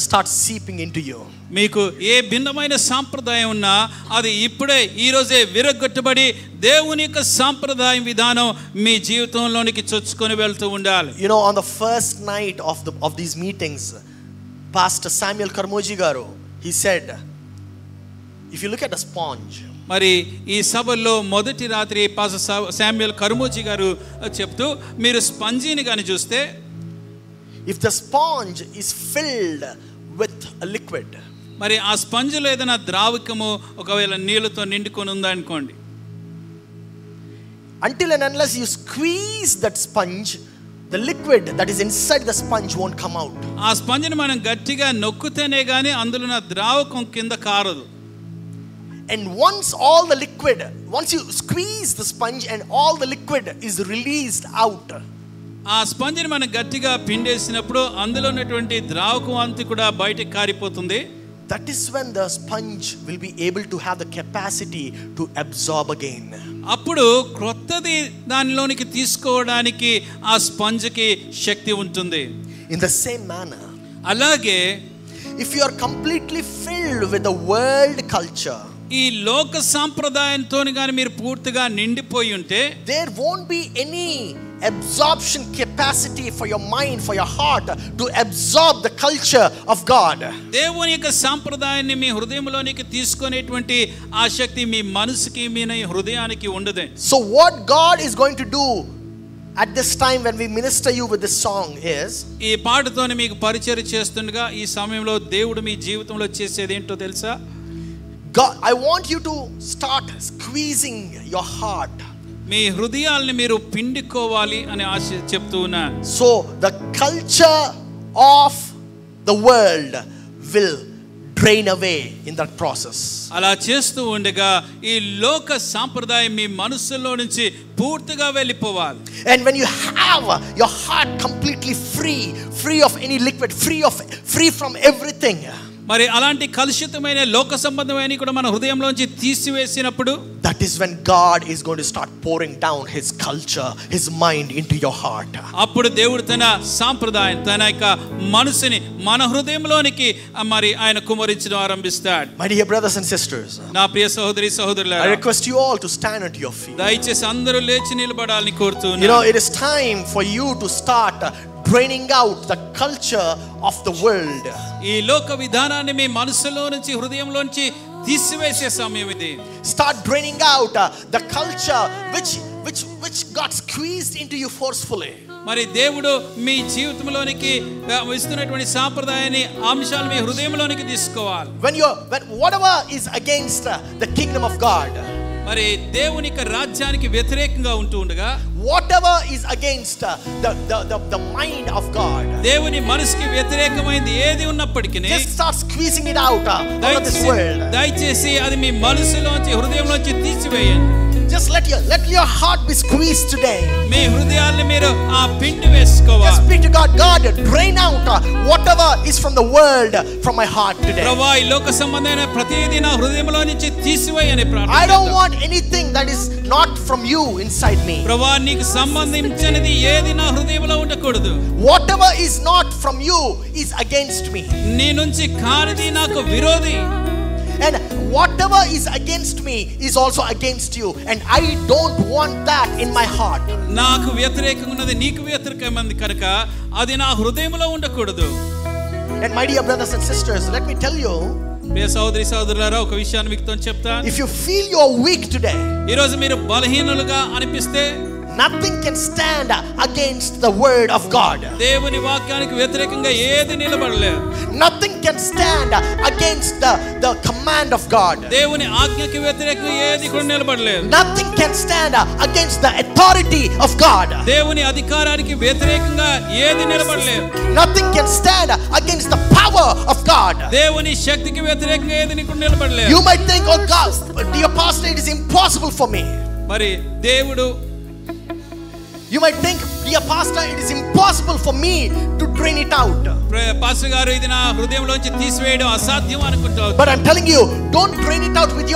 start seeping into you. మీకు ఏ భిన్నమైన సాంప్రదాయం ఉన్నా అది ఇప్పుడే ఈ రోజే విరగొట్టబడి దేవుని యొక్క సాంప్రదాయం విధానం మీ జీవితంలోనికి చొచ్చుకొని వెళ్తూ ఉండాలి. On the first night of these meetings, Pastor Samuel Karmoji garu, he said, if you look at a sponge, మరి ఈ సభలో మొదటి రాత్రి పాస్టర్ శామ్యూయల్ కర్మోజీ గారు చెప్తూ, మీరు స్పంజిని గాని చూస్తే, if the sponge is filled with a liquid, మరి ఆ స్పంజిలో ఏదైనా ద్రావకము ఒకవేళ నీళ్ళతో నిండుకొని ఉందా అనుకోండి, until and unless you squeeze that sponge, the liquid that is inside the sponge won't come out. ఆ స్పంజిని మనం గట్టిగా నొక్కుతేనే గాని అందులో ఉన్న ద్రావకం కింద కారదు. And once you squeeze the sponge and all the liquid is released out, ఆ స్పంజిని మనం గట్టిగా పిండేసినప్పుడు అందులో ఉన్నటువంటి ద్రావకం అంతా కూడా బయటికి కారిపోతుంది. that is when the sponge will be able to have the capacity to absorb again. అప్పుడు క్రొత్తది దానిలోనికి తీసుకోవడానికి ఆ స్పంజికి శక్తి ఉంటుంది. In the same manner, అలాగే if you are completely filled with the world culture, ఈ లోక సాంప్రదాయంతో గాని మీరు పూర్తిగా నిండిపోయి ఉంటే, there won't be any absorption capacity for your mind, for your heart to absorb the culture of God. దేవుని యొక్క సాంప్రదాయాన్ని మీ హృదయంలోనికి తీసుకునేటువంటి ఆ శక్తి మీ మనసుకి మీ హృదయానికి ఉండదు. So what God is going to do at this time when we minister you with this song is, ఈ పాటతోనే మీకు పరిచయం చేస్తుండగా ఈ సమయంలో దేవుడు మీ జీవితంలో చేసేది ఏంటో తెలుసా? God, I want you to start squeezing your heart. మీ హృదయాల్ని మీరు పిండుకోవాలి అని ఆశ చెప్తూ ఉన్నా. So the culture of the world will drain away in that process. అలా చేస్తూ ఉండగా ఈ లోక సాంప్రదాయం మీ మనసులో నుంచి పూర్తిగా వెళ్ళిపోవాలి. And when you have your heart completely free of any liquid, free from everything, మరి అలాంటి కలుషితమైన లోక సంబంధమైన కూడా మన హృదయంలోంచి తీసివేసినప్పుడు, that is when God is going to start pouring down his culture, his mind into your heart. అప్పుడు దేవుడు తన సాంప్రదాయం, తన యొక్క మనసుని మన హృదయంలోనికి మరి ఆయన కుమరించడం ఆరంభిస్తాడు. My dear brothers and sisters, నా ప్రియ సహోదరి సహోదరులారా, I request you all to stand at your feet. దయచేసి అందరూ లేచి నిలబడాలని కోరుతున్నాను. You know, it is time for you to start draining out the culture of the world. ఈ లోక విధానాన్ని మీ మనసులో నుంచి హృదయంలో నుంచి తీసివేసే సమయం ఇది. Start draining out the culture which got squeezed into you forcefully. మరి దేవుడు మీ జీవితంలోనికి ఇస్తున్నటువంటి సాంప్రదాయాన్ని అంశాలు మీ హృదయంలోనికి తీసుకోవాలి. When whatever is against the kingdom of God, మరి దేవుని యొక్క రాజ్యానికి వ్యతిరేకంగా ఉంటూ ఉండగా, whatever is against the mind of God, దేవుని మనసుకి వ్యతిరేకమైంది ఏది ఉన్నప్పటికీ just start squeezing it out of this world. దయచేసి అది మీ మనసులోంచి హృదయంలోంచి తీసివేయండి. Just let your heart be squeezed today. మీ హృదయాన్ని మీరు ఆ పిండి వేసుకోవాలి. Just speak to God. God, drain out whatever is from the world from my heart today. ప్రభువా, ఈ లోక సంబంధమైన ప్రతిదీ నా హృదయంలో నుంచి తీసివేయని ప్రార్థన. I don't want anything that is not from you inside me. ప్రభువా, నీకు సంబంధించినది ఏది నా హృదయంలో ఉండకూడదు. Whatever is not from you is against me. నీ నుంచి కానిది నాకు విరోధి. And whatever is against me is also against you, and I don't want that in my heart. నాకు వ్యతిరేకంగా ఉన్నది నీకు వ్యతిరేకమైనది కనుక అది నా హృదయంలో ఉండకూడదు. And my dear brothers and sisters, let me tell you, ప్రియ సహోదరి సహోదరులారా, ఒక విషయాన్ని మీతో చెప్తాను. if you feel you're weak today, ఈ రోజు మీరు బలహీనులుగా అనిపిస్తే, nothing can stand against the word of God. దేవుని వాక్యానికి వ్యతిరేకంగా ఏది నిలబడలేదు. Nothing can stand against the command of God. దేవుని ఆజ్ఞకి వ్యతిరేకంగా ఏది కూడా నిలబడలేదు. Nothing can stand against the authority of God. దేవుని అధికారానికి వ్యతిరేకంగా ఏది నిలబడలేదు. Nothing can stand against the power of God. దేవుని శక్తికి వ్యతిరేకంగా ఏది కూడా నిలబడలేదు. You might think, oh God, dear pastor, it is impossible for me. మరి దేవుడు, you might think, dear pastor, it is impossible for me to drain it out. Pastor గారు, ఇది నా హృదయంలోంచి తీసివేయడం అసాధ్యం అనుకుంటావు. But I'm telling you, don't drain it out with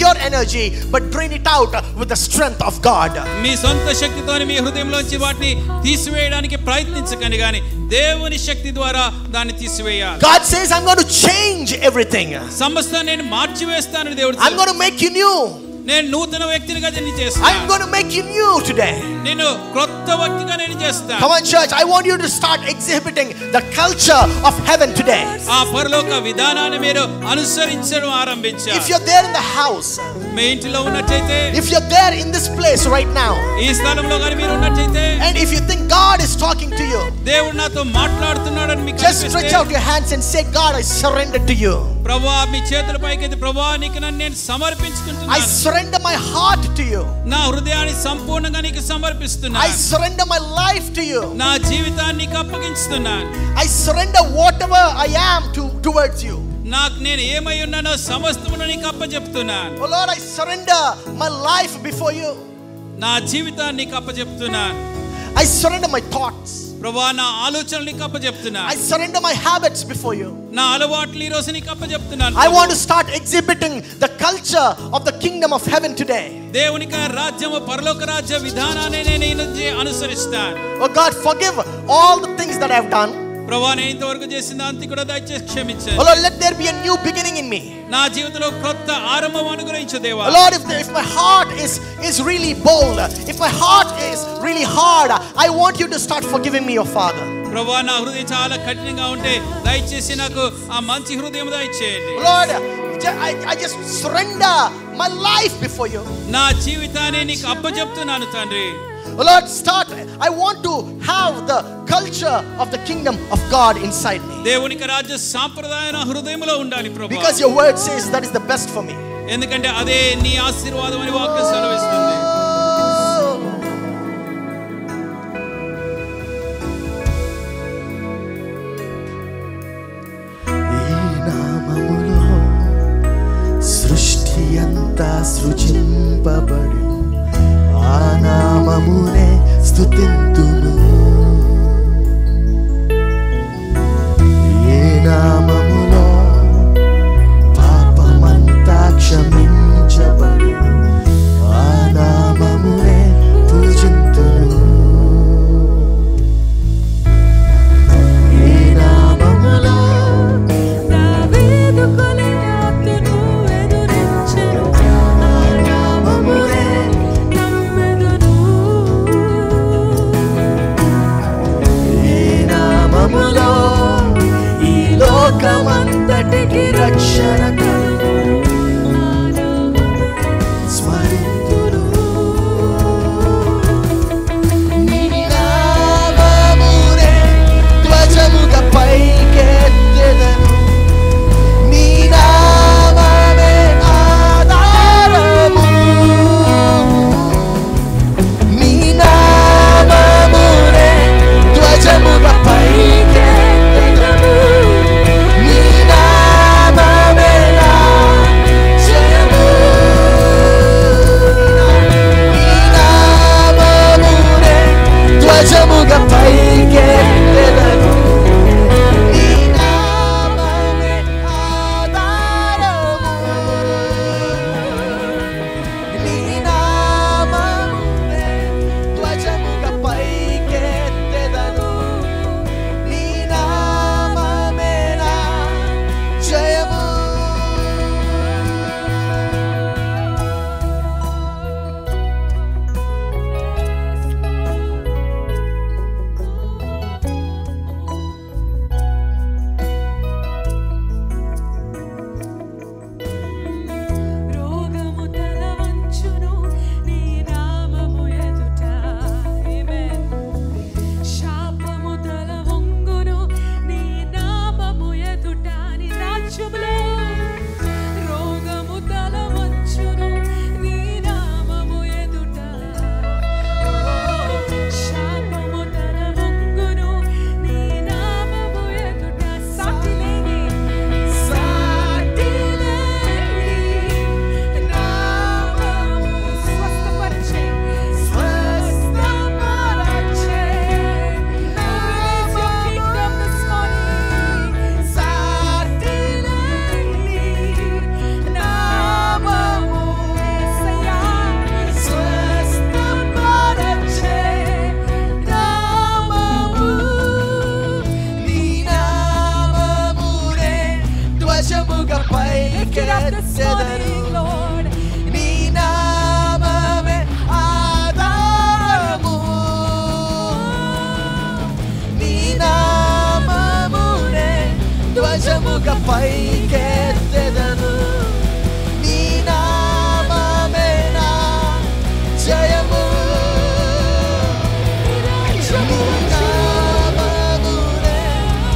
your energy, but drain it out with the strength of God. మీ సొంత శక్తితోని మీ హృదయంలోంచి వాటిని తీసివేయడానికి ప్రయత్నించకండి, కానీ దేవుని శక్తి ద్వారా దాన్ని తీసివేయాలి. God says, I'm going to change everything. సమస్తాన్ని నేను మార్చివేస్తానని దేవుడు. I'm going to make you new. నేను నూతన వ్యక్తినిగా నేను చేస్తాను. I'm going to make you new today. నేను క్రొత్త వ్యక్తిగా నేను చేస్తాను. Come on church, I want you to start exhibiting the culture of heaven today. ఆ పరలోక విధానాన్ని మీరు అనుసరించడం ఆరంభించాలి. If you're there in the house, మీ ఇంటిలో ఉన్నట్లయితే, if you're there in this place right now, ఈ స్థలంలో గాని మీరు ఉన్నట్లయితే, and if you think God is talking to you, దేవుడు నాతో మాట్లాడుతున్నాడని మీకు just stretch out your hands and say, God, I surrender to you. ప్రభువా, మీ చేతుల పైకెత్తి, ప్రభువా, నీకు నన్ను నేను సమర్పించుకుంటున్నాను. I surrender my heart to you. నా హృదయాన్ని సంపూర్ణంగా నీకు సమర్పిస్తున్నాను. I surrender my life to you. నా జీవితాన్ని నీకు అప్పగించుతున్నాను. I surrender whatever I am towards you. నాకు నేను ఏమై ఉన్నానో సమస్తమును నీకు అప్పచెప్తున్నాను. Oh Lord, I surrender my life before you. నా జీవితాన్ని నీకు అప్పచెప్తున్నాను. I surrender my thoughts. ప్రభువా, నా ఆలోచనలు నీకు అప్పచెప్తున్నాను. I surrender my habits before you. నా అలవాట్లు ఈ రోజు నీకు అప్పచెప్తున్నాను. I want to start exhibiting the culture of the kingdom of heaven today. దేవుని రాజ్యము, పరలోక రాజ్య విధానాన్ని నేను అనుసరిస్తాను. Oh God, forgive all the things that I have done. ప్రభువా, నేను ఇంతవరకు చేసిన దాన్ని కూడా దయచేసి క్షమించండి. Oh Lord, let there be a new beginning in me. నా జీవితంలో కొత్త ఆరంభం అనుగ్రహించు దేవా. Oh Lord, if my heart is really bold, if my heart is really hard, I want you to start forgiving me, your Father. ప్రభువా, నా హృదయం చాలా కఠినంగా ఉంటే దయచేసి నాకు ఆ మంచి హృదయం దయచేయండి. Lord, I just surrender my life before you. నా జీవితాన్ని నీకు అప్పచెప్తున్నాను తండ్రి. Lord, I want to have the culture of the kingdom of God inside me. దేవునికి రాజ్య సంప్రదాయం నా హృదయంలో ఉండాలి ప్రభువా. Because your word says that is the best for me. ఎందుకంటే అదే నీ ఆశీర్వాదం అని వాక్యం సెలవిస్తుంది. సృష్టి అంతా సృజింపబడి ఆ నామమునే స్తుతింతును. ఏ నామములో పాపమంతా క్షమించబడి ఆ నామమునే పూజింతును. ఏ నామములో ఈ లోకమంతటికి రక్షణ స్మరింతును. నీ నామమునే ధ్వజముగా పైకెత్తెదను. నీ నామమే ఆధారము. నీ నామమునే ధ్వజముగా పైకెత్తెదను. నీ నామమే నా జయము. నీ నామమునే ధ్వజముగా పైకెత్తెదను. నీ నామమే ఆధారము. నీ నామమునే ధ్వజముగా పైకెత్తెదను. నీ నామమే నా జయము. రోగము తల వంచును నీ నామము ఎదుట. ఆమేన్. శాపము తల వంగును నీ నామము ఎదుట. నీ రాజ్యములో రోగము తల వంచును నీ నామము ఎదుట. శాపము తల వంగును నీ నామము ఎదుట. సాటిలేని నామము స్వస్థపరిచే Release your kingdom this morning. సాటిలేని నామము యేసయ్యా. స్వస్థపరిచే నామము. నీ నామమునే ధ్వజముగా Lift it up this పైకెత్తెదను. morning, Lord. నీ నామమే ఆధారము. నీ నామమునే ధ్వజముగా పైకెత్తెదను. నీ నామమే నా జయము. నీ నామమునే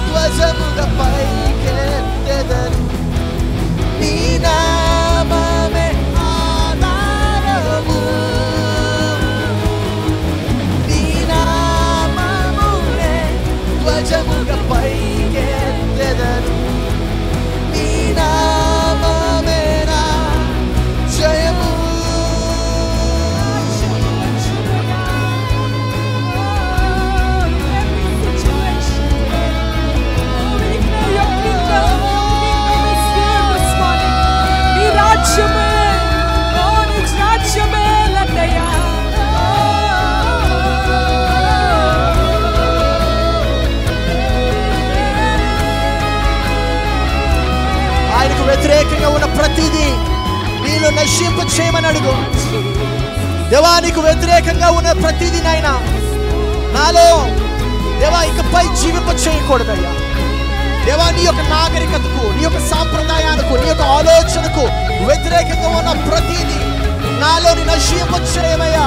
ధ్వజముగా పైకెత్తెదను. నీ నామమే ఆధారము. నీ నామమునే ధ్వజముగా పైకెత్తెదను. నీ నామమే నా జయము. ఆయనకు వ్యతిరేకంగా ఉన్న ప్రతిదీ నీలో నశింప చేయమని అడుగు. దేవానికి వ్యతిరేకంగా ఉన్న ప్రతిదీ నాయనా నాలో దేవా ఇకపై జీవింప చేయకూడదయ్యా. దేవా నీ యొక్క నాగరికతకు, నీ యొక్క సాంప్రదాయానికి, నీ యొక్క ఆలోచనకు వ్యతిరేకంగా ఉన్న ప్రతిదీ నాలోని నశింప చేయమయ్యా.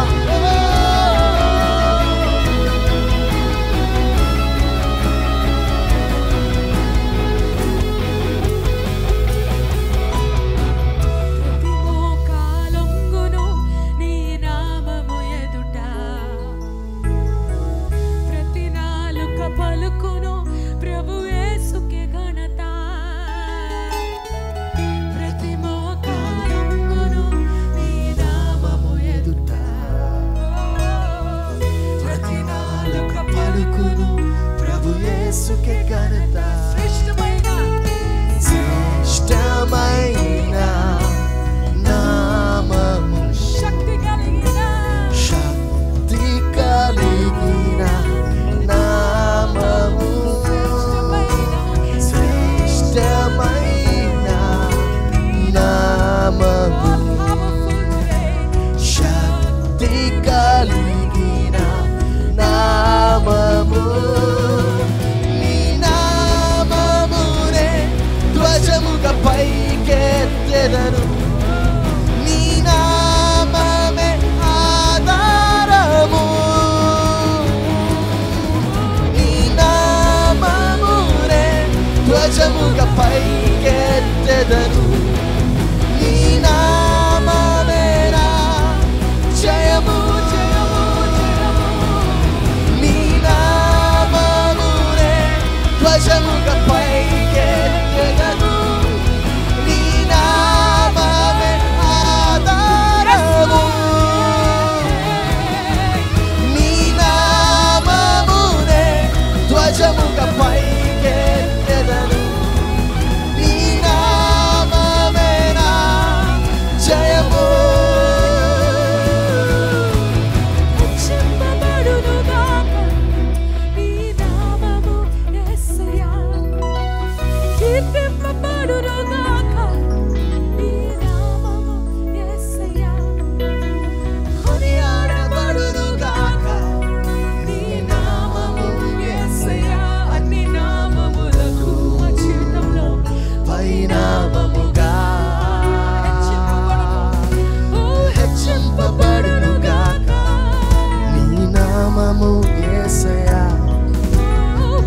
యేసయ్యా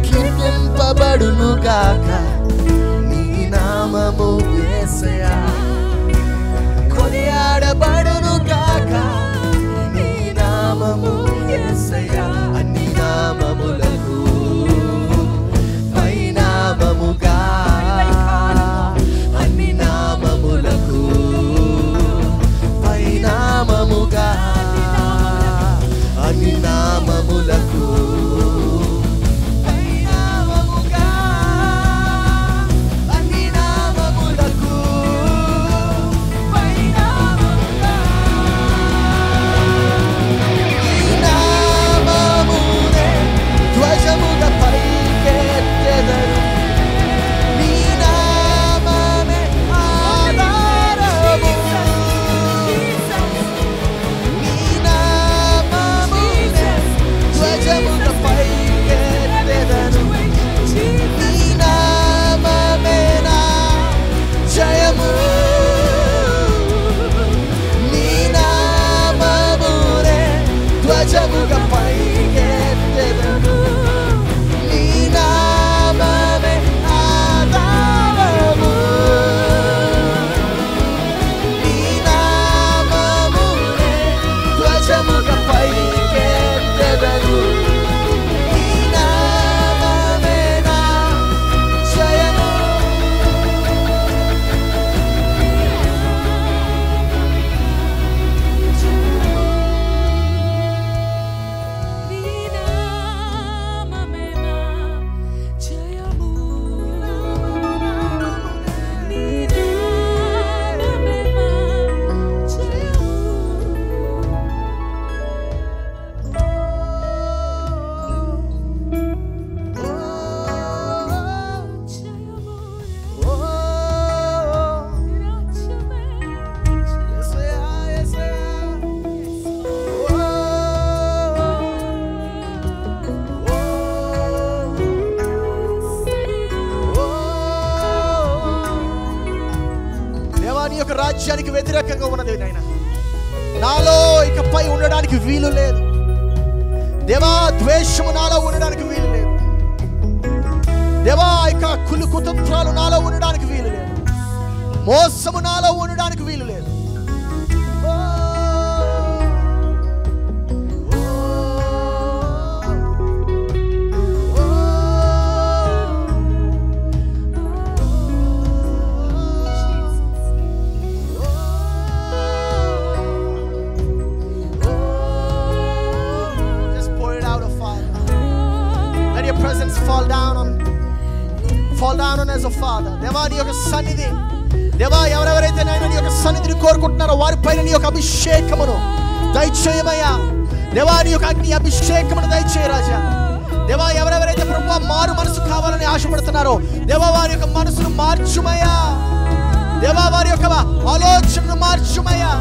కీర్తింపబడును గాక నీ నామము యేసయ్యా కొనియాడబడును గాక నీ నామము యేసయ్యా అన్ని నామములకు పై నామముగా అన్ని నామములకు పై నామముగా అన్ని నామములకు రాజ్యానికి వ్యతిరేకంగా ఉన్నది నాయన నాలో ఇకపై ఉండడానికి వీలు లేదు దేవా ద్వేషము నాలో ఉండడానికి వీలు లేదు దేవా ఇక కులు కుతంత్రాలు నాలో ఉండడానికి వీలు లేదు మోసము నాలో ఉండడానికి వీలు లేదు Fall down on as a father. దేవా నీ యొక్క సన్నిధి దేవా ఎవరెవరైతే నాయన నీ యొక్క సన్నిధిని కోరుకుంటున్నారో వారిపైన నీ యొక్క అభిషేకమును దయచేయమయ్యా దేవా నీ యొక్క అగ్ని అభిషేకమును దయచేయ రాజా దేవా ఎవరెవరైతే ప్రభువా మారు మనసు కావాలని ఆశపడుతున్నారో దేవా వారి యొక్క మనసును మార్చుమయ్యా దేవా వారి యొక్క ఆలోచనను మార్చుమయ్యా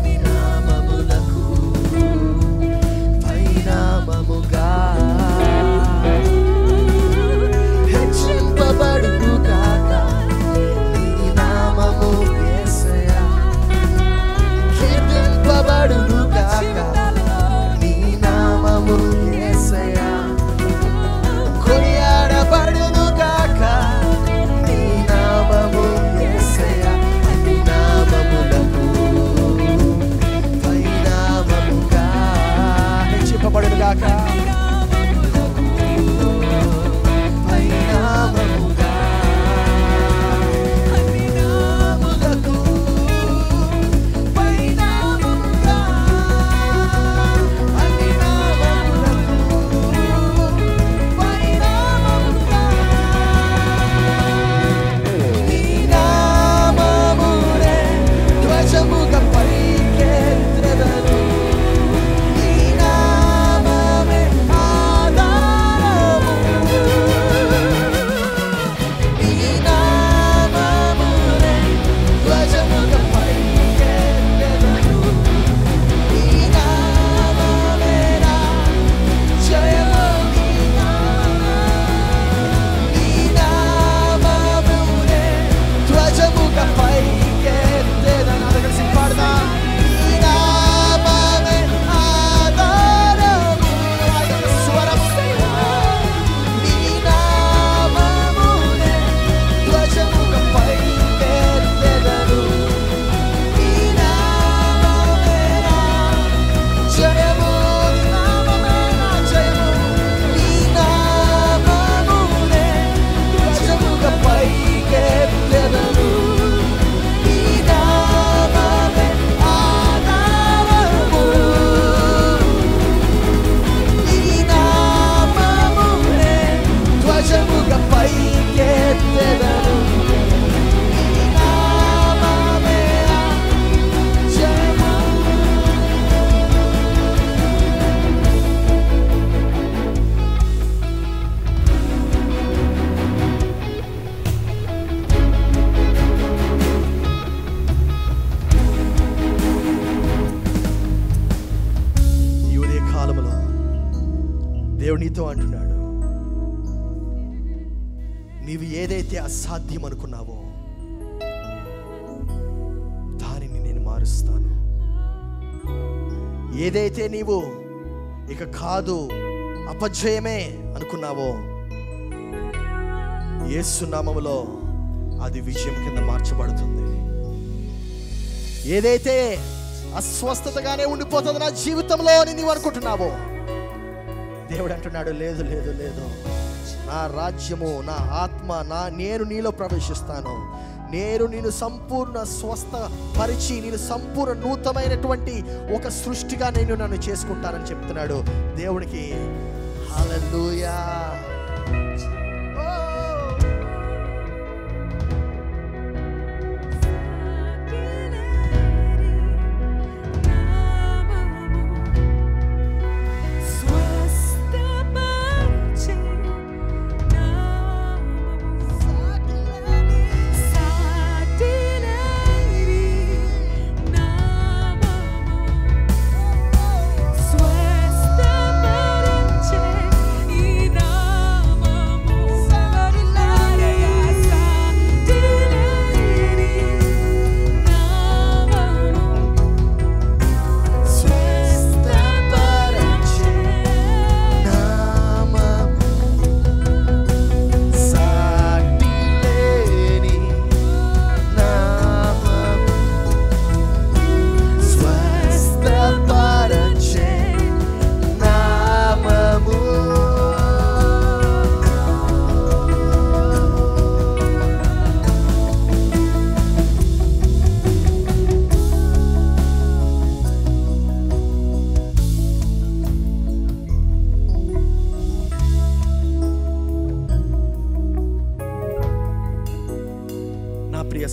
Name నీతో అంటున్నాడు, నీవు ఏదైతే అసాధ్యం అనుకున్నావో దానిని నేను మారుస్తాను. ఏదైతే నీవు ఇక కాదు అపజయమే అనుకున్నావో యేసు నామములో అది విజయం కింద మార్చబడుతుంది. ఏదైతే అస్వస్థతగానే ఉండిపోతుంది నా జీవితంలో అని నీవు అనుకుంటున్నావో దేవుడు అంటున్నాడు, లేదు లేదు లేదు, నా రాజ్యము, నా ఆత్మ, నేను నీలో ప్రవేశిస్తాను. నేను నిన్ను సంపూర్ణ స్వస్థ పరిచి నేను సంపూర్ణ నూతనమైనటువంటి ఒక సృష్టిగా నేను నన్ను చేసుకుంటానని చెప్తున్నాడు. దేవునికి హల్లెలూయా.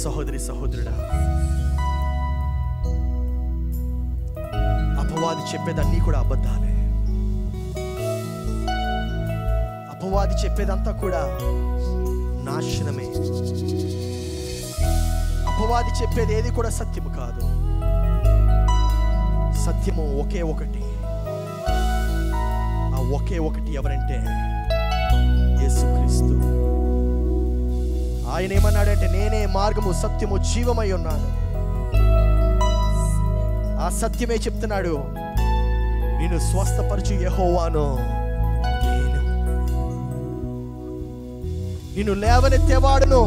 సహోదరి సహోదరుడా, అపవాది చెప్పేదన్నీ కూడా అబద్ధాలే. అపవాది చెప్పేదంతా కూడా నాశనమే. అపవాది చెప్పేది ఏది కూడా సత్యము కాదు. సత్యము ఒకే ఒకటి. ఆ ఒకే ఒకటి ఎవరంటే యేసుక్రీస్తు. ఆయన ఏమన్నాడంటే, నేనే మార్గము సత్యము జీవమై ఉన్నాను. ఆ సత్యమే చెప్తున్నాడు, నిన్ను స్వస్థపరచు యెహోవాను నేను, నిన్ను లేవనెత్తేవాడును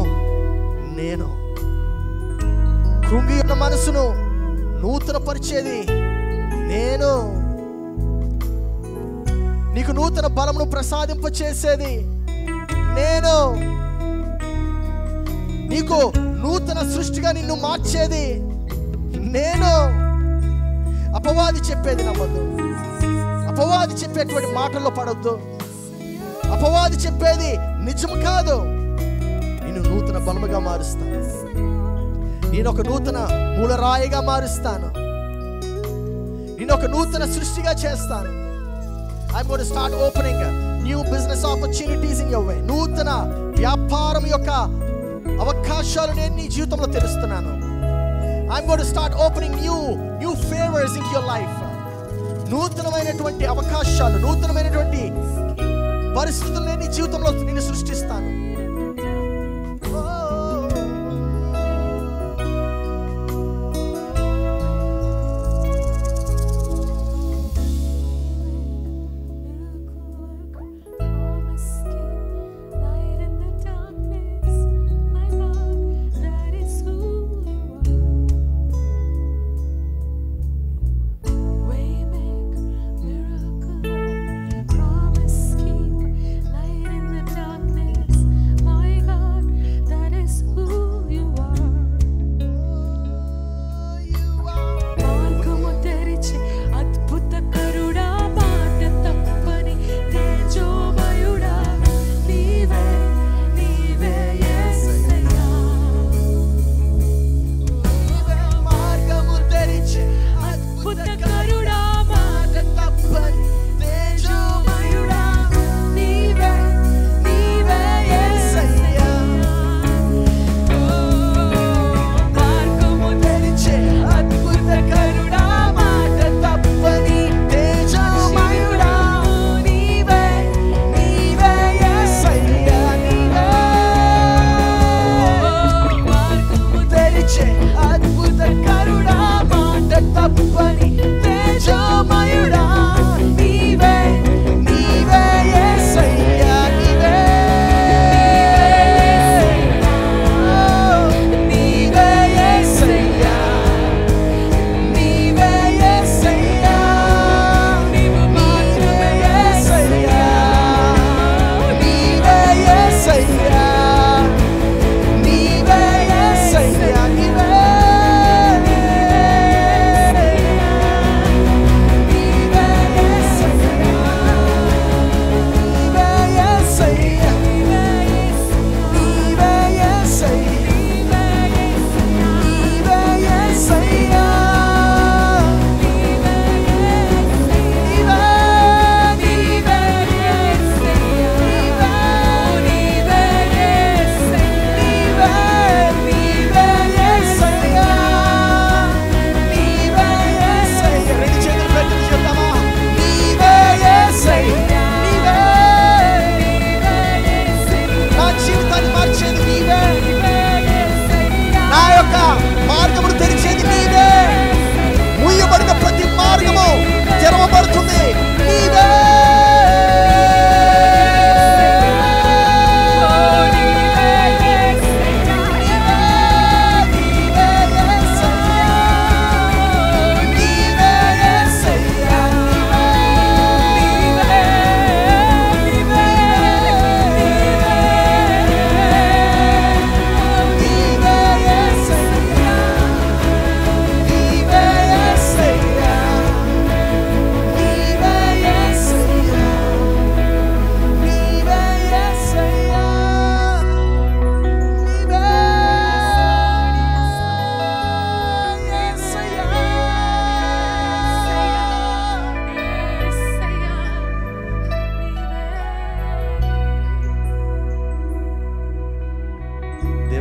నేను, కృంగి ఉన్న మనసును నూతన పరిచేది నేను, నీకు నూతన బలమును ప్రసాదింప చేసేది నేను, నీకు నూతన సృష్టిగా నిన్ను మార్చేది నేను. అపవాది చెప్పేది నమ్మద్దు. అపవాది చెప్పేటువంటి మాటల్లో పడొద్దు. అపవాది చెప్పేది నిజం కాదు. నిన్ను నూతన బలముగా మారుస్తాను. నేను ఒక నూతన మూలరాయిగా మారుస్తాను. నేను ఒక నూతన సృష్టిగా చేస్తాను. I'm going to start opening new business opportunities in your way. నూతన వ్యాపారం యొక్క అవకాశాలు నేను నీ జీవితంలో తెరుస్తున్నాను. I'm going to start opening new favors into your life. నూతనమైనటువంటి అవకాశాలు, నూతనమైనటువంటి పరిస్థితులు నేను నీ జీవితంలో నిన్ను సృష్టిస్తాను. My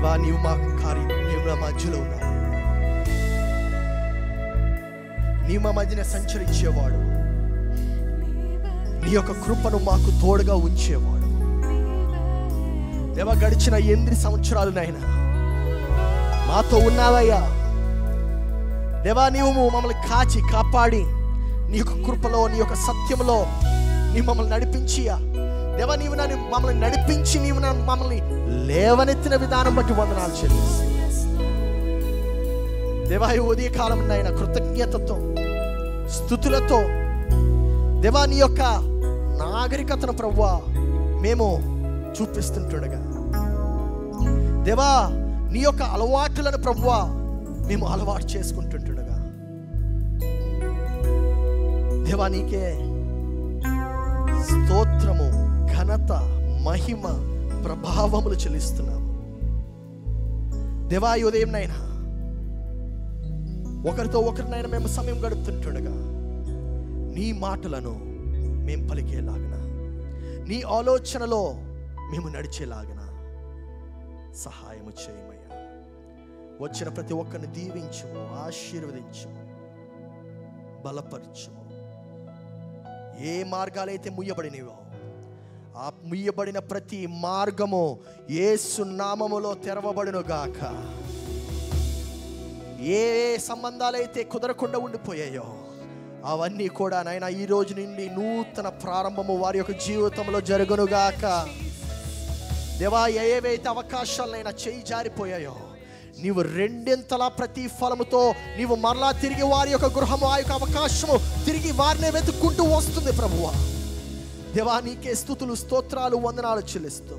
దేవా నీవు మా మధ్యలో ఉన్నావు, నీ మా మధ్యన సంచరించేవాడు, నీ యొక్క కృపను మాకు తోడుగా ఉంచేవాడు. దేవా గడిచిన 8 సంవత్సరాలు నైనా మాతో ఉన్నావయ్యా. దేవా నీవు మమ్మల్ని కాచి కాపాడి నీ యొక్క కృపలో, నీ యొక్క సత్యంలో నీవు మమ్మల్ని నడిపించియా. దేవా నీవు మమ్మల్ని నడిపించి నీవు మమ్మల్ని లేవనెత్తిన విధానం బట్టి వందనాలు చెల్లిస్తాను. దేవా ఈ ఉదయకాలం నాయన కృతజ్ఞతతో స్తుతులతో దేవా నీ యొక్క నాగరికతను ప్రభువా మేము చూపిస్తుంటుండగా, దేవా నీ యొక్క అలవాట్లను ప్రభువా మేము అలవాటు చేసుకుంటుంటుండగా, దేవా నీకే స్తోత్రము, ఘనత, మహిమ, ప్రభావములు చెల్లిస్తున్నాము. దేవా ఈ ఉదయం నైనా ఒకరితో ఒకరినైనా మేము సమయం గడుపుతుంటుండగా నీ మాటలను మేము పలికేలాగన, నీ ఆలోచనలో మేము నడిచేలాగన సహాయము చేయమయ్యా. వచ్చిన ప్రతి ఒక్కరిని దీవించుము, ఆశీర్వదించుము, బలపరచుము. ఏ మార్గాలైతే ముయ్యబడినవో ఆ ముయ్యబడిన ప్రతి మార్గము యేసు నామములో తెరవబడును గాక. ఏ సంబంధాలైతే కుదరకుండా ఉండిపోయాయో అవన్నీ కూడా నాయన ఈ రోజు నుండి నూతన ప్రారంభము వారి యొక్క జీవితంలో జరుగునుగాక. దేవా ఏవైతే అవకాశాలైనా చేయి జారిపోయాయో నీవు 2 ప్రతి ఫలముతో నీవు మరలా తిరిగి వారి యొక్క గృహము, ఆ యొక్క అవకాశము తిరిగి వారిని వెతుక్కుంటూ వస్తుంది ప్రభువా. దేవా నీకే స్తుతులు, స్తోత్రాలు, వందనాలు చెల్లిస్తూ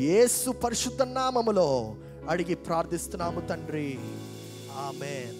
యేసు పరిశుద్ధ నామములో అడిగి ప్రార్థిస్తున్నాము తండ్రి. ఆమేన్.